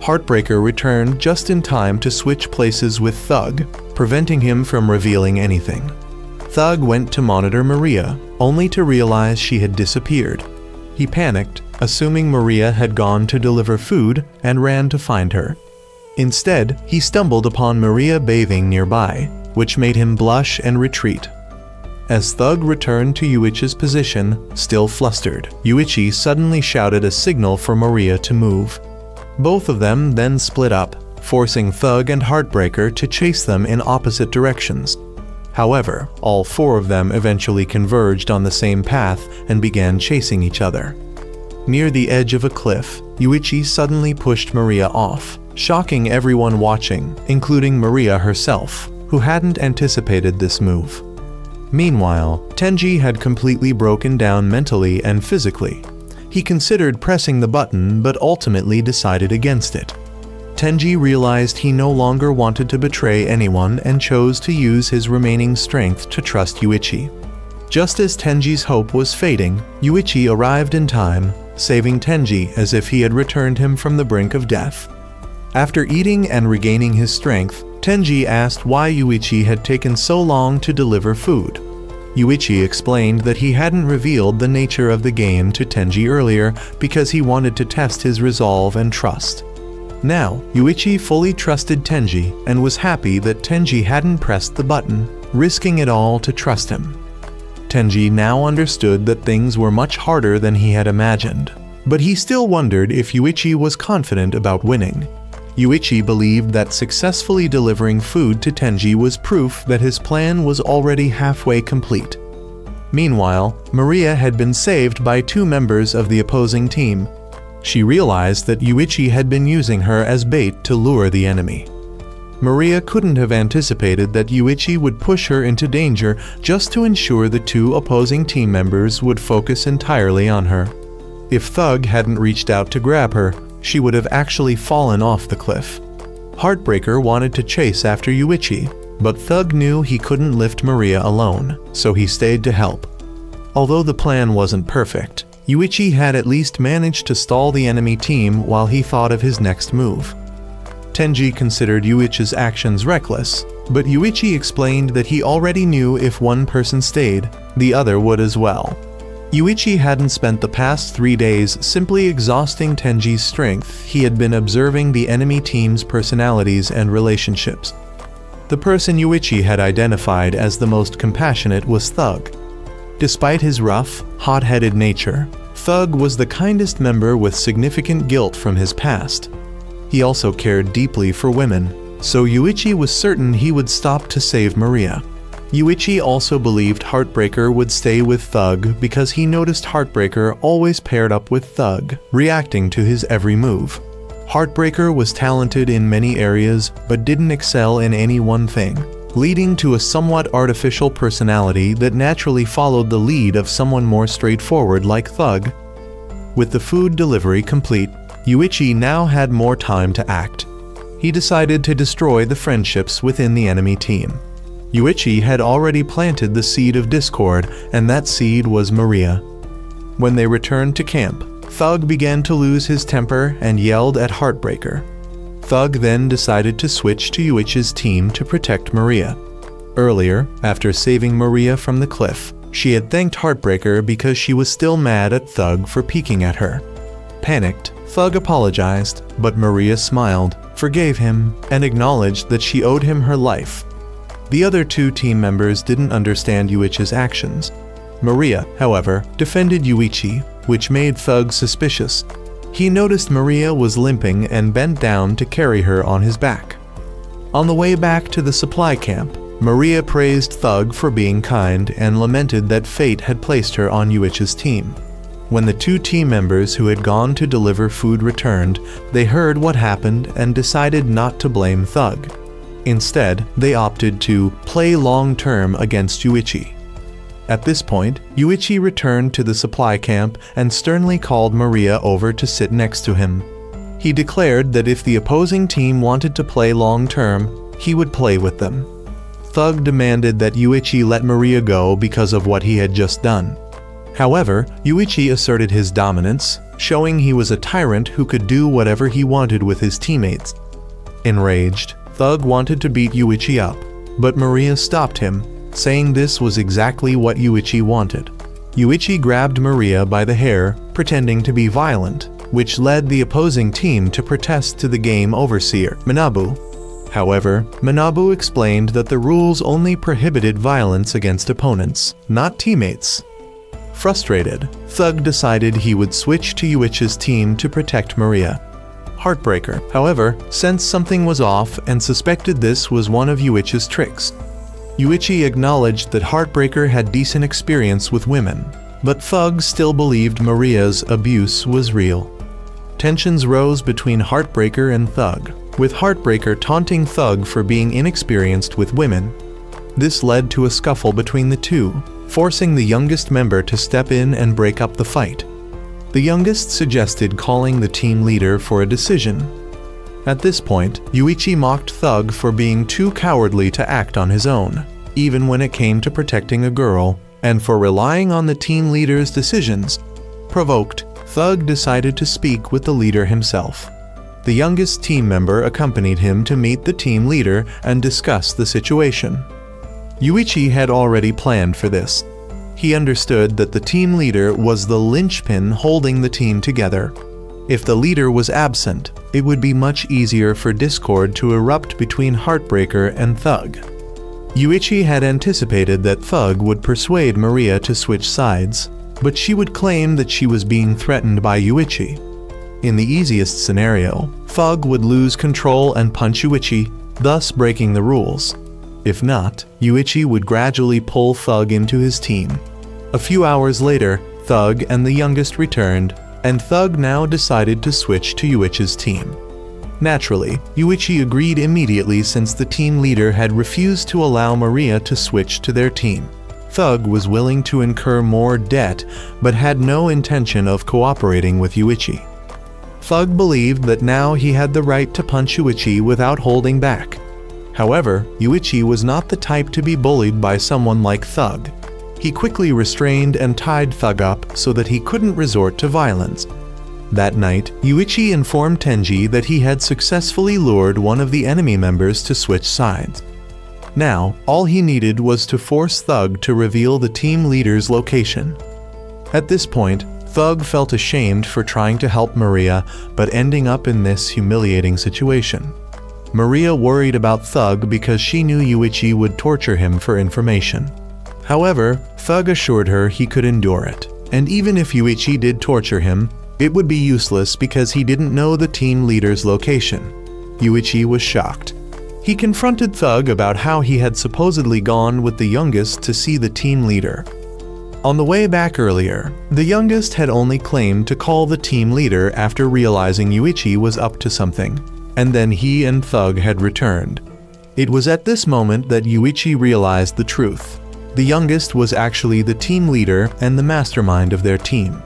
Heartbreaker returned just in time to switch places with Thug, preventing him from revealing anything. Thug went to monitor Maria, only to realize she had disappeared. He panicked, assuming Maria had gone to deliver food, and ran to find her. Instead, he stumbled upon Maria bathing nearby, which made him blush and retreat. As Thug returned to Yuichi's position, still flustered, Yuichi suddenly shouted a signal for Maria to move. Both of them then split up, forcing Thug and Heartbreaker to chase them in opposite directions. However, all 4 of them eventually converged on the same path and began chasing each other. Near the edge of a cliff, Yuichi suddenly pushed Maria off, shocking everyone watching, including Maria herself, who hadn't anticipated this move. Meanwhile, Tenji had completely broken down mentally and physically. He considered pressing the button but ultimately decided against it. Tenji realized he no longer wanted to betray anyone and chose to use his remaining strength to trust Yuichi. Just as Tenji's hope was fading, Yuichi arrived in time, saving Tenji as if he had returned him from the brink of death. After eating and regaining his strength, Tenji asked why Yuichi had taken so long to deliver food. Yuichi explained that he hadn't revealed the nature of the game to Tenji earlier because he wanted to test his resolve and trust. Now, Yuichi fully trusted Tenji and was happy that Tenji hadn't pressed the button, risking it all to trust him. Tenji now understood that things were much harder than he had imagined, but he still wondered if Yuichi was confident about winning. Yuichi believed that successfully delivering food to Tenji was proof that his plan was already halfway complete. Meanwhile, Maria had been saved by 2 members of the opposing team. She realized that Yuichi had been using her as bait to lure the enemy. Maria couldn't have anticipated that Yuichi would push her into danger just to ensure the 2 opposing team members would focus entirely on her. If Thug hadn't reached out to grab her, she would have actually fallen off the cliff. Heartbreaker wanted to chase after Yuichi, but Thug knew he couldn't lift Maria alone, so he stayed to help. Although the plan wasn't perfect, Yuichi had at least managed to stall the enemy team while he thought of his next move. Tenji considered Yuichi's actions reckless, but Yuichi explained that he already knew if one person stayed, the other would as well. Yuichi hadn't spent the past 3 days simply exhausting Tenji's strength. He had been observing the enemy team's personalities and relationships. The person Yuichi had identified as the most compassionate was Thug. Despite his rough, hot-headed nature, Thug was the kindest member with significant guilt from his past. He also cared deeply for women, so Yuichi was certain he would stop to save Maria. Yuichi also believed Heartbreaker would stay with Thug because he noticed Heartbreaker always paired up with Thug, reacting to his every move. Heartbreaker was talented in many areas but didn't excel in any one thing, leading to a somewhat artificial personality that naturally followed the lead of someone more straightforward like Thug. With the food delivery complete, Yuichi now had more time to act. He decided to destroy the friendships within the enemy team. Yuichi had already planted the seed of discord, and that seed was Maria. When they returned to camp, Thug began to lose his temper and yelled at Heartbreaker. Thug then decided to switch to Yuichi's team to protect Maria. Earlier, after saving Maria from the cliff, she had thanked Heartbreaker because she was still mad at Thug for peeking at her. Panicked, Thug apologized, but Maria smiled, forgave him, and acknowledged that she owed him her life. The other two team members didn't understand Yuichi's actions. Maria, however, defended Yuichi, which made Thug suspicious. He noticed Maria was limping and bent down to carry her on his back. On the way back to the supply camp, Maria praised Thug for being kind and lamented that fate had placed her on Yuichi's team. When the two team members who had gone to deliver food returned, they heard what happened and decided not to blame Thug. Instead, they opted to play long-term against Yuichi. At this point, Yuichi returned to the supply camp and sternly called Maria over to sit next to him. He declared that if the opposing team wanted to play long-term, he would play with them. Thug demanded that Yuichi let Maria go because of what he had just done. However, Yuichi asserted his dominance, showing he was a tyrant who could do whatever he wanted with his teammates. Enraged, Thug wanted to beat Yuichi up, but Maria stopped him, saying this was exactly what Yuichi wanted. Yuichi grabbed Maria by the hair, pretending to be violent, which led the opposing team to protest to the game overseer, Manabu. However, Manabu explained that the rules only prohibited violence against opponents, not teammates. Frustrated, Thug decided he would switch to Yuichi's team to protect Maria. Heartbreaker, however, sensed something was off and suspected this was one of Yuichi's tricks. Yuichi acknowledged that Heartbreaker had decent experience with women, but Thug still believed Maria's abuse was real. Tensions rose between Heartbreaker and Thug, with Heartbreaker taunting Thug for being inexperienced with women. This led to a scuffle between the two, forcing the youngest member to step in and break up the fight. The youngest suggested calling the team leader for a decision. At this point, Yuichi mocked Thug for being too cowardly to act on his own, even when it came to protecting a girl, and for relying on the team leader's decisions. Provoked, Thug decided to speak with the leader himself. The youngest team member accompanied him to meet the team leader and discuss the situation. Yuichi had already planned for this. He understood that the team leader was the linchpin holding the team together. If the leader was absent, it would be much easier for discord to erupt between Heartbreaker and Thug. Yuichi had anticipated that Thug would persuade Maria to switch sides, but she would claim that she was being threatened by Yuichi. In the easiest scenario, Thug would lose control and punch Yuichi, thus breaking the rules. If not, Yuichi would gradually pull Thug into his team. A few hours later, Thug and the youngest returned, and Thug now decided to switch to Yuichi's team. Naturally, Yuichi agreed immediately since the team leader had refused to allow Maria to switch to their team. Thug was willing to incur more debt, but had no intention of cooperating with Yuichi. Thug believed that now he had the right to punch Yuichi without holding back. However, Yuichi was not the type to be bullied by someone like Thug. He quickly restrained and tied Thug up so that he couldn't resort to violence. That night, Yuichi informed Tenji that he had successfully lured one of the enemy members to switch sides. Now, all he needed was to force Thug to reveal the team leader's location. At this point, Thug felt ashamed for trying to help Maria, but ending up in this humiliating situation. Maria worried about Thug because she knew Yuichi would torture him for information. However, Thug assured her he could endure it, and even if Yuichi did torture him, it would be useless because he didn't know the team leader's location. Yuichi was shocked. He confronted Thug about how he had supposedly gone with the youngest to see the team leader. On the way back earlier, the youngest had only claimed to call the team leader after realizing Yuichi was up to something, and then he and Thug had returned. It was at this moment that Yuichi realized the truth. The youngest was actually the team leader and the mastermind of their team.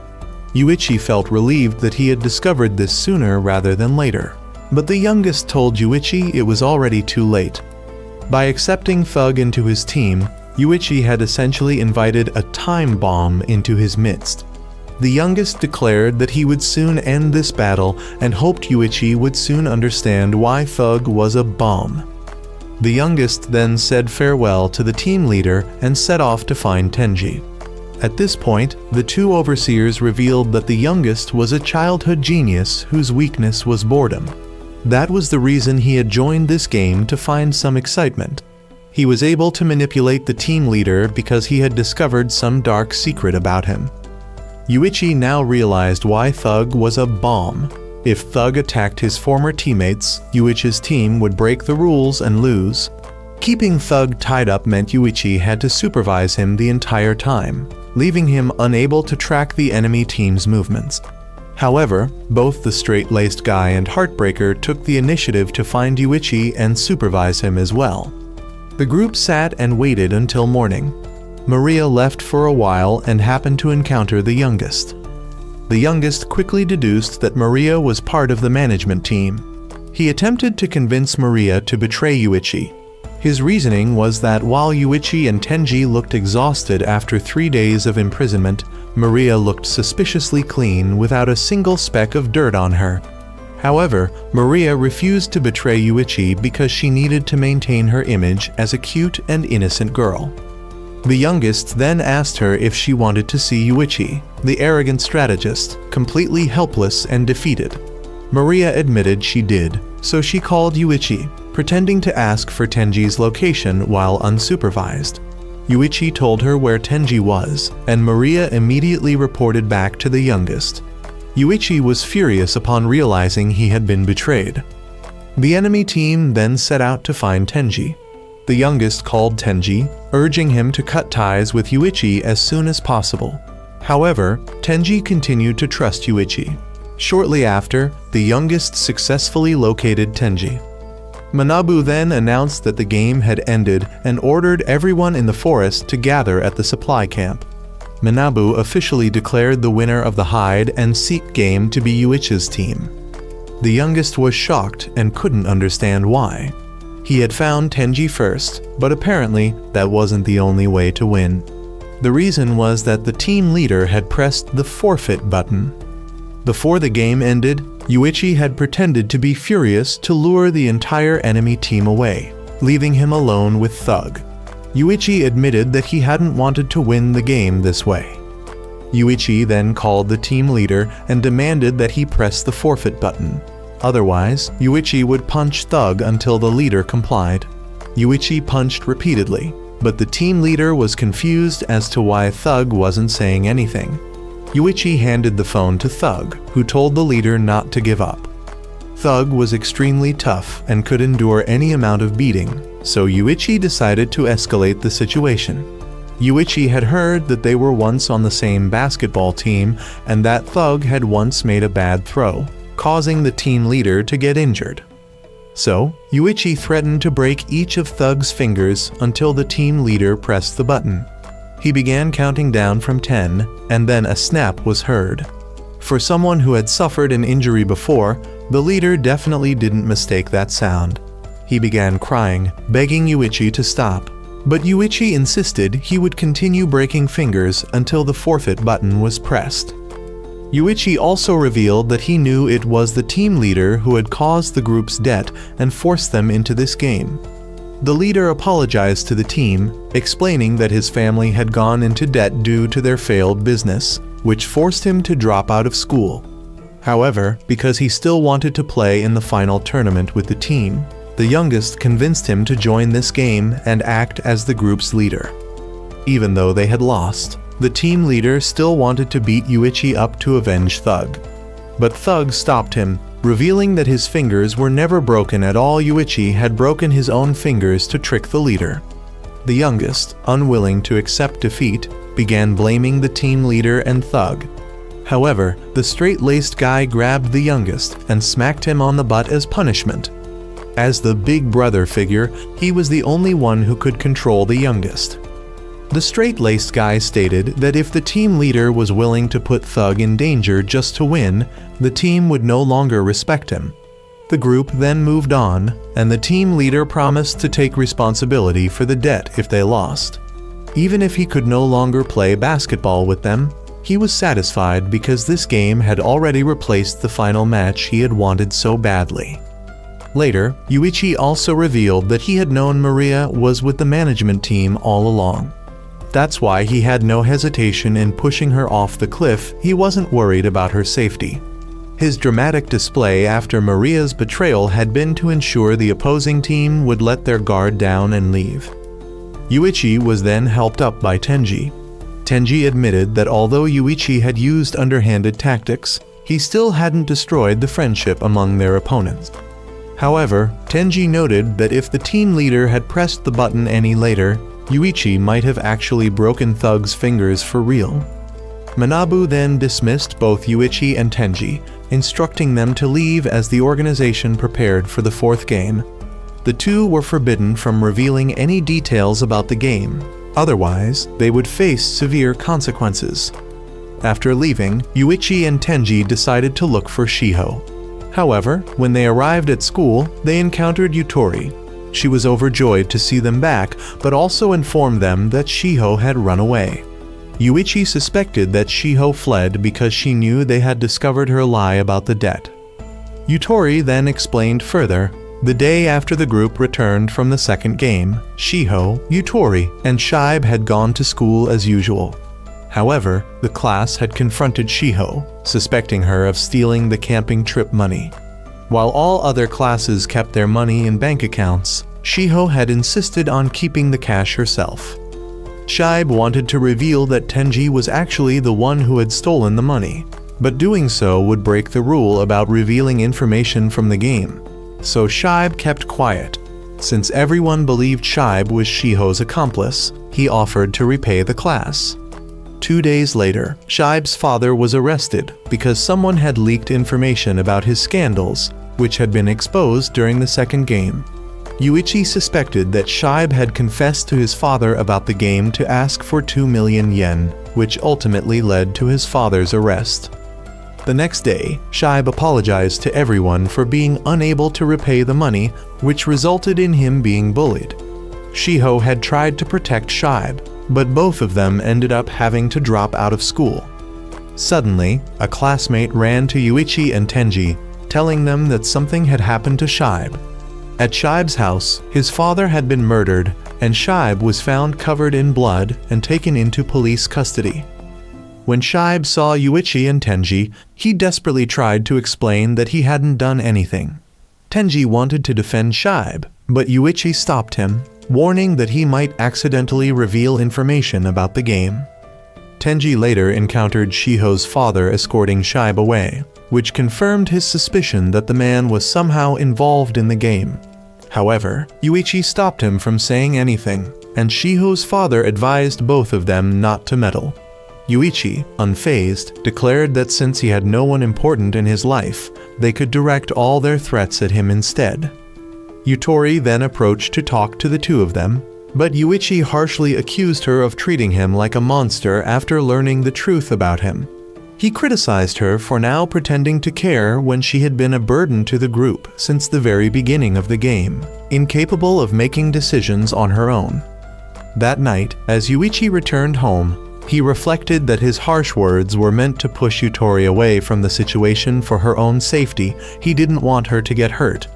Yuichi felt relieved that he had discovered this sooner rather than later. But the youngest told Yuichi it was already too late. By accepting Thug into his team, Yuichi had essentially invited a time bomb into his midst. the youngest declared that he would soon end this battle and hoped Yuichi would soon understand why Thug was a bomb. The youngest then said farewell to the team leader and set off to find Tenji. At this point, the two overseers revealed that the youngest was a childhood genius whose weakness was boredom. That was the reason he had joined this game, to find some excitement. He was able to manipulate the team leader because he had discovered some dark secret about him. Yuichi now realized why Thug was a bomb. If Thug attacked his former teammates, Yuichi's team would break the rules and lose. Keeping Thug tied up meant Yuichi had to supervise him the entire time, leaving him unable to track the enemy team's movements. However, both the straight-laced guy and Heartbreaker took the initiative to find Yuichi and supervise him as well. The group sat and waited until morning. Maria left for a while and happened to encounter the youngest. The youngest quickly deduced that Maria was part of the management team. He attempted to convince Maria to betray Yuichi. His reasoning was that while Yuichi and Tenji looked exhausted after 3 days of imprisonment, Maria looked suspiciously clean without a single speck of dirt on her. However, Maria refused to betray Yuichi because she needed to maintain her image as a cute and innocent girl. The youngest then asked her if she wanted to see Yuichi, the arrogant strategist, completely helpless and defeated. Maria admitted she did, so she called Yuichi, pretending to ask for Tenji's location while unsupervised. Yuichi told her where Tenji was, and Maria immediately reported back to the youngest. Yuichi was furious upon realizing he had been betrayed. The enemy team then set out to find Tenji. The youngest called Tenji, urging him to cut ties with Yuichi as soon as possible. However, Tenji continued to trust Yuichi. Shortly after, the youngest successfully located Tenji. Manabu then announced that the game had ended and ordered everyone in the forest to gather at the supply camp. Manabu officially declared the winner of the hide and seek game to be Yuichi's team. The youngest was shocked and couldn't understand why. He had found Tenji first, but apparently that wasn't the only way to win. The reason was that the team leader had pressed the forfeit button. Before the game ended, Yuichi had pretended to be furious to lure the entire enemy team away, leaving him alone with Thug. Yuichi admitted that he hadn't wanted to win the game this way. Yuichi then called the team leader and demanded that he press the forfeit button. Otherwise, Yuichi would punch Thug until the leader complied. Yuichi punched repeatedly, but the team leader was confused as to why Thug wasn't saying anything. Yuichi handed the phone to Thug, who told the leader not to give up. Thug was extremely tough and could endure any amount of beating, so Yuichi decided to escalate the situation. Yuichi had heard that they were once on the same basketball team and that Thug had once made a bad throw, causing the team leader to get injured. So, Yuichi threatened to break each of Thug's fingers until the team leader pressed the button. He began counting down from 10, and then a snap was heard. For someone who had suffered an injury before, the leader definitely didn't mistake that sound. He began crying, begging Yuichi to stop. But Yuichi insisted he would continue breaking fingers until the forfeit button was pressed. Yuichi also revealed that he knew it was the team leader who had caused the group's debt and forced them into this game. The leader apologized to the team, explaining that his family had gone into debt due to their failed business, which forced him to drop out of school. However, because he still wanted to play in the final tournament with the team, the youngest convinced him to join this game and act as the group's leader. Even though they had lost, the team leader still wanted to beat Yuichi up to avenge Thug. But Thug stopped him, revealing that his fingers were never broken at all. Yuichi had broken his own fingers to trick the leader. The youngest, unwilling to accept defeat, began blaming the team leader and Thug. However, the straight-laced guy grabbed the youngest and smacked him on the butt as punishment. As the big brother figure, he was the only one who could control the youngest. The straight-laced guy stated that if the team leader was willing to put Thug in danger just to win, the team would no longer respect him. The group then moved on, and the team leader promised to take responsibility for the debt if they lost. Even if he could no longer play basketball with them, he was satisfied because this game had already replaced the final match he had wanted so badly. Later, Yuichi also revealed that he had known Maria was with the management team all along. That's why he had no hesitation in pushing her off the cliff. He wasn't worried about her safety. His dramatic display after Maria's betrayal had been to ensure the opposing team would let their guard down and leave. Yuichi was then helped up by Tenji. Tenji admitted that although Yuichi had used underhanded tactics, he still hadn't destroyed the friendship among their opponents. However, Tenji noted that if the team leader had pressed the button any later, Yuichi might have actually broken Thug's fingers for real. Manabu then dismissed both Yuichi and Tenji, instructing them to leave as the organization prepared for the fourth game. The two were forbidden from revealing any details about the game, otherwise they would face severe consequences. After leaving, Yuichi and Tenji decided to look for Shiho. However, when they arrived at school, they encountered Yutori. She was overjoyed to see them back, but also informed them that Shiho had run away. Yuichi suspected that Shiho fled because she knew they had discovered her lie about the debt. Yutori then explained further. The day after the group returned from the second game, Shiho, Yutori, and Shibe had gone to school as usual. However, the class had confronted Shiho, suspecting her of stealing the camping trip money. While all other classes kept their money in bank accounts, Shiho had insisted on keeping the cash herself. Shibe wanted to reveal that Tenji was actually the one who had stolen the money, but doing so would break the rule about revealing information from the game. So Shibe kept quiet. Since everyone believed Shibe was Shiho's accomplice, he offered to repay the class. 2 days later, Shibe's father was arrested because someone had leaked information about his scandals, which had been exposed during the second game. Yuichi suspected that Shibe had confessed to his father about the game to ask for 2 million yen, which ultimately led to his father's arrest. The next day, Shibe apologized to everyone for being unable to repay the money, which resulted in him being bullied. Shiho had tried to protect Shibe, but both of them ended up having to drop out of school. Suddenly, a classmate ran to Yuichi and Tenji, telling them that something had happened to Shibe. At Shibe's house, his father had been murdered, and Shibe was found covered in blood and taken into police custody. When Shibe saw Yuichi and Tenji, he desperately tried to explain that he hadn't done anything. Tenji wanted to defend Shibe, but Yuichi stopped him, warning that he might accidentally reveal information about the game. Tenji later encountered Shiho's father escorting Shibe away, which confirmed his suspicion that the man was somehow involved in the game. However, Yuichi stopped him from saying anything, and Shiho's father advised both of them not to meddle. Yuichi, unfazed, declared that since he had no one important in his life, they could direct all their threats at him instead. Yutori then approached to talk to the two of them, but Yuichi harshly accused her of treating him like a monster after learning the truth about him. He criticized her for now pretending to care when she had been a burden to the group since the very beginning of the game, incapable of making decisions on her own. That night, as Yuichi returned home, he reflected that his harsh words were meant to push Yutori away from the situation for her own safety. He didn't want her to get hurt.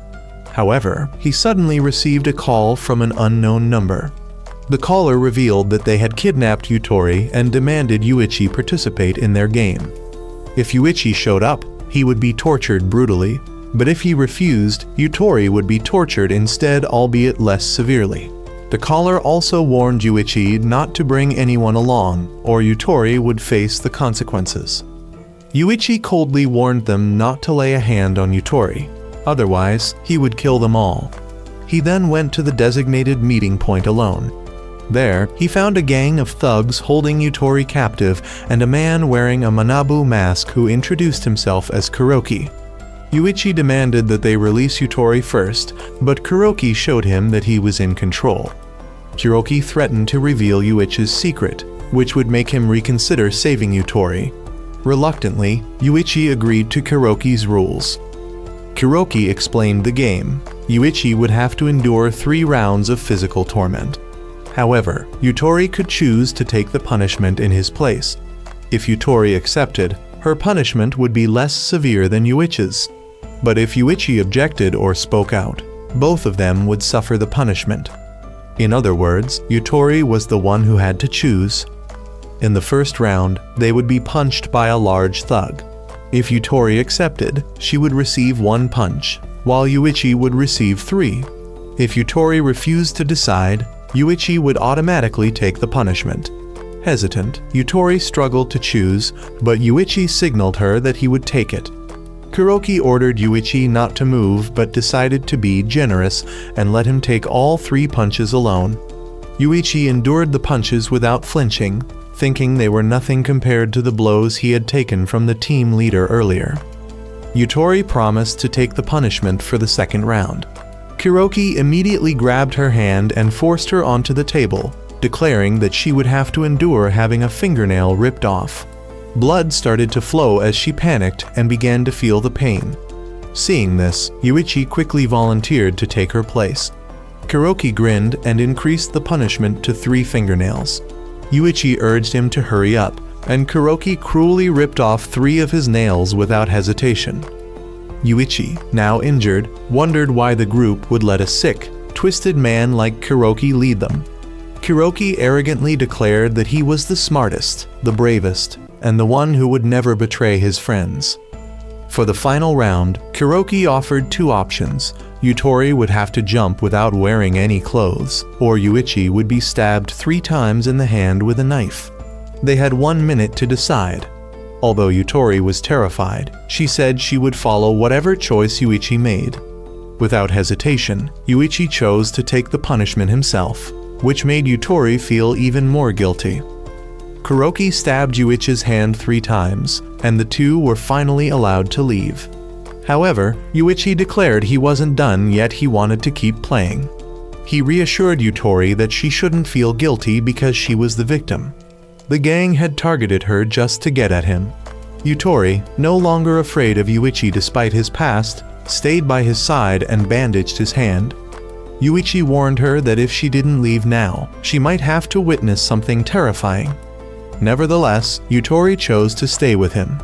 However, he suddenly received a call from an unknown number. The caller revealed that they had kidnapped Yutori and demanded Yuichi participate in their game. If Yuichi showed up, he would be tortured brutally, but if he refused, Yutori would be tortured instead, albeit less severely. The caller also warned Yuichi not to bring anyone along, or Yutori would face the consequences. Yuichi coldly warned them not to lay a hand on Yutori, otherwise he would kill them all. He then went to the designated meeting point alone. There, he found a gang of thugs holding Yutori captive and a man wearing a Manabu mask who introduced himself as Kuroki. Yuichi demanded that they release Yutori first, but Kuroki showed him that he was in control. Kuroki threatened to reveal Yuichi's secret, which would make him reconsider saving Yutori. Reluctantly, Yuichi agreed to Kuroki's rules. Kuroki explained the game. Yuichi would have to endure 3 rounds of physical torment. However, Yutori could choose to take the punishment in his place. If Yutori accepted, her punishment would be less severe than Yuichi's. But if Yuichi objected or spoke out, both of them would suffer the punishment. In other words, Yutori was the one who had to choose. In the first round, they would be punched by a large thug. If Yutori accepted, she would receive 1 punch, while Yuichi would receive 3. If Yutori refused to decide, Yuichi would automatically take the punishment. Hesitant, Yutori struggled to choose, but Yuichi signaled her that he would take it. Kuroki ordered Yuichi not to move but decided to be generous and let him take all 3 punches alone. Yuichi endured the punches without flinching, thinking they were nothing compared to the blows he had taken from the team leader earlier. Yutori promised to take the punishment for the second round. Kuroki immediately grabbed her hand and forced her onto the table, declaring that she would have to endure having a fingernail ripped off. Blood started to flow as she panicked and began to feel the pain. Seeing this, Yuichi quickly volunteered to take her place. Kuroki grinned and increased the punishment to 3 fingernails. Yuichi urged him to hurry up, and Kuroki cruelly ripped off 3 of his nails without hesitation. Yuichi, now injured, wondered why the group would let a sick, twisted man like Kuroki lead them. Kuroki arrogantly declared that he was the smartest, the bravest, and the one who would never betray his friends. For the final round, Kuroki offered 2 options. Yutori would have to jump without wearing any clothes, or Yuichi would be stabbed 3 times in the hand with a knife. They had 1 minute to decide. Although Yutori was terrified, she said she would follow whatever choice Yuichi made. Without hesitation, Yuichi chose to take the punishment himself, which made Yutori feel even more guilty. Kuroki stabbed Yuichi's hand 3 times, and the 2 were finally allowed to leave. However, Yuichi declared he wasn't done yet. He wanted to keep playing. He reassured Yutori that she shouldn't feel guilty because she was the victim. The gang had targeted her just to get at him. Yutori, no longer afraid of Yuichi despite his past, stayed by his side and bandaged his hand. Yuichi warned her that if she didn't leave now, she might have to witness something terrifying. Nevertheless, Yutori chose to stay with him.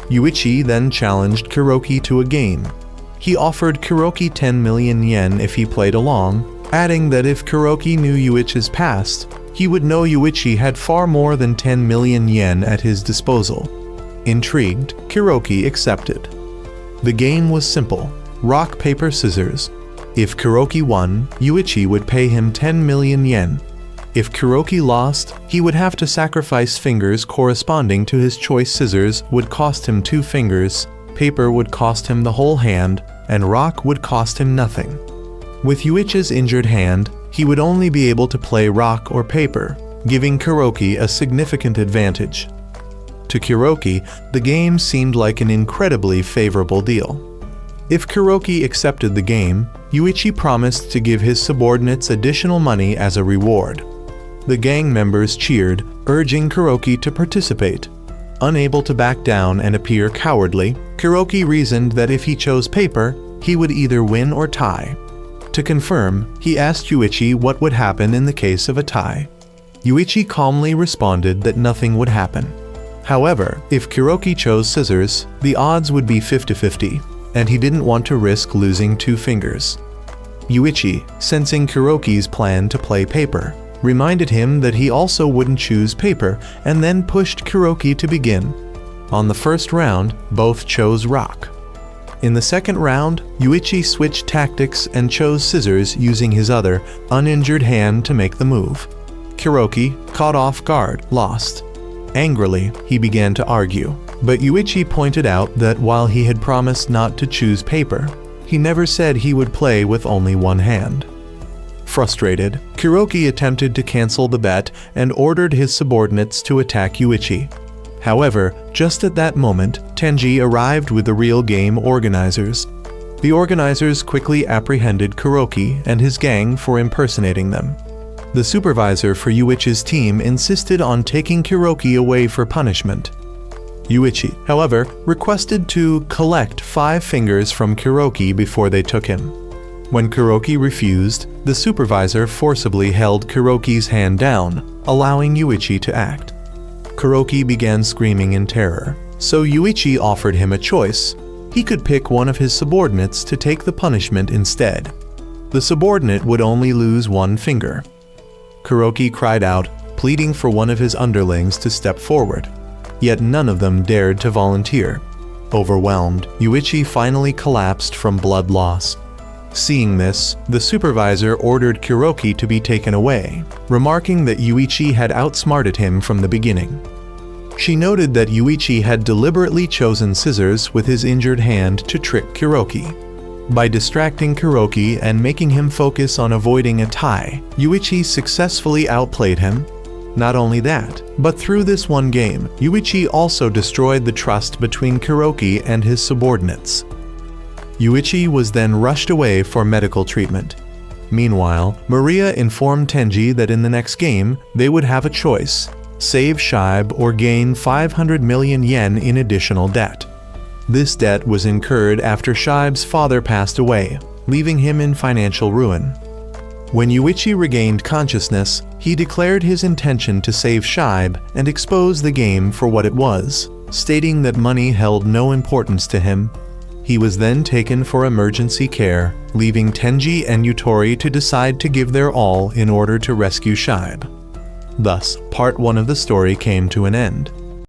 Yuichi then challenged Kuroki to a game. He offered Kuroki 10 million yen if he played along, adding that if Kuroki knew Yuichi's past, he would know Yuichi had far more than 10 million yen at his disposal. Intrigued, Kuroki accepted. The game was simple: rock, paper, scissors. If Kuroki won, Yuichi would pay him 10 million yen. If Kuroki lost, he would have to sacrifice fingers corresponding to his choice. Scissors would cost him 2 fingers, paper would cost him the whole hand, and rock would cost him nothing. With Yuichi's injured hand, he would only be able to play rock or paper, giving Kuroki a significant advantage. To Kuroki, the game seemed like an incredibly favorable deal. If Kuroki accepted the game, Yuichi promised to give his subordinates additional money as a reward. The gang members cheered, urging Kuroki to participate. Unable to back down and appear cowardly, Kuroki reasoned that if he chose paper, he would either win or tie. To confirm, he asked Yuichi what would happen in the case of a tie. Yuichi calmly responded that nothing would happen. However, if Kuroki chose scissors, the odds would be 50-50, and he didn't want to risk losing 2 fingers. Yuichi, sensing Kuroki's plan to play paper, reminded him that he also wouldn't choose paper and then pushed Kuroki to begin. On the first round, both chose rock. In the second round, Yuichi switched tactics and chose scissors using his other, uninjured hand to make the move. Kuroki, caught off guard, lost. Angrily, he began to argue, but Yuichi pointed out that while he had promised not to choose paper, he never said he would play with only 1 hand. Frustrated, Kuroki attempted to cancel the bet and ordered his subordinates to attack Yuichi. However, just at that moment, Tenji arrived with the real game organizers. The organizers quickly apprehended Kuroki and his gang for impersonating them. The supervisor for Yuichi's team insisted on taking Kuroki away for punishment. Yuichi, however, requested to collect 5 fingers from Kuroki before they took him. When Kuroki refused, the supervisor forcibly held Kuroki's hand down, allowing Yuichi to act. Kuroki began screaming in terror. So Yuichi offered him a choice. He could pick one of his subordinates to take the punishment instead. The subordinate would only lose one finger. Kuroki cried out, pleading for one of his underlings to step forward. Yet none of them dared to volunteer. Overwhelmed, Yuichi finally collapsed from blood loss. Seeing this, the supervisor ordered Kuroki to be taken away, remarking that Yuichi had outsmarted him from the beginning. She noted that Yuichi had deliberately chosen scissors with his injured hand to trick Kuroki. By distracting Kuroki and making him focus on avoiding a tie, Yuichi successfully outplayed him. Not only that, but through this one game, Yuichi also destroyed the trust between Kuroki and his subordinates. Yuichi was then rushed away for medical treatment. Meanwhile, Maria informed Tenji that in the next game, they would have a choice: save Shibe or gain 500 million yen in additional debt. This debt was incurred after Shibe's father passed away, leaving him in financial ruin. When Yuichi regained consciousness, he declared his intention to save Shibe and expose the game for what it was, stating that money held no importance to him. He was then taken for emergency care, leaving Tenji and Yutori to decide to give their all in order to rescue Shibe. Thus, part 1 of the story came to an end.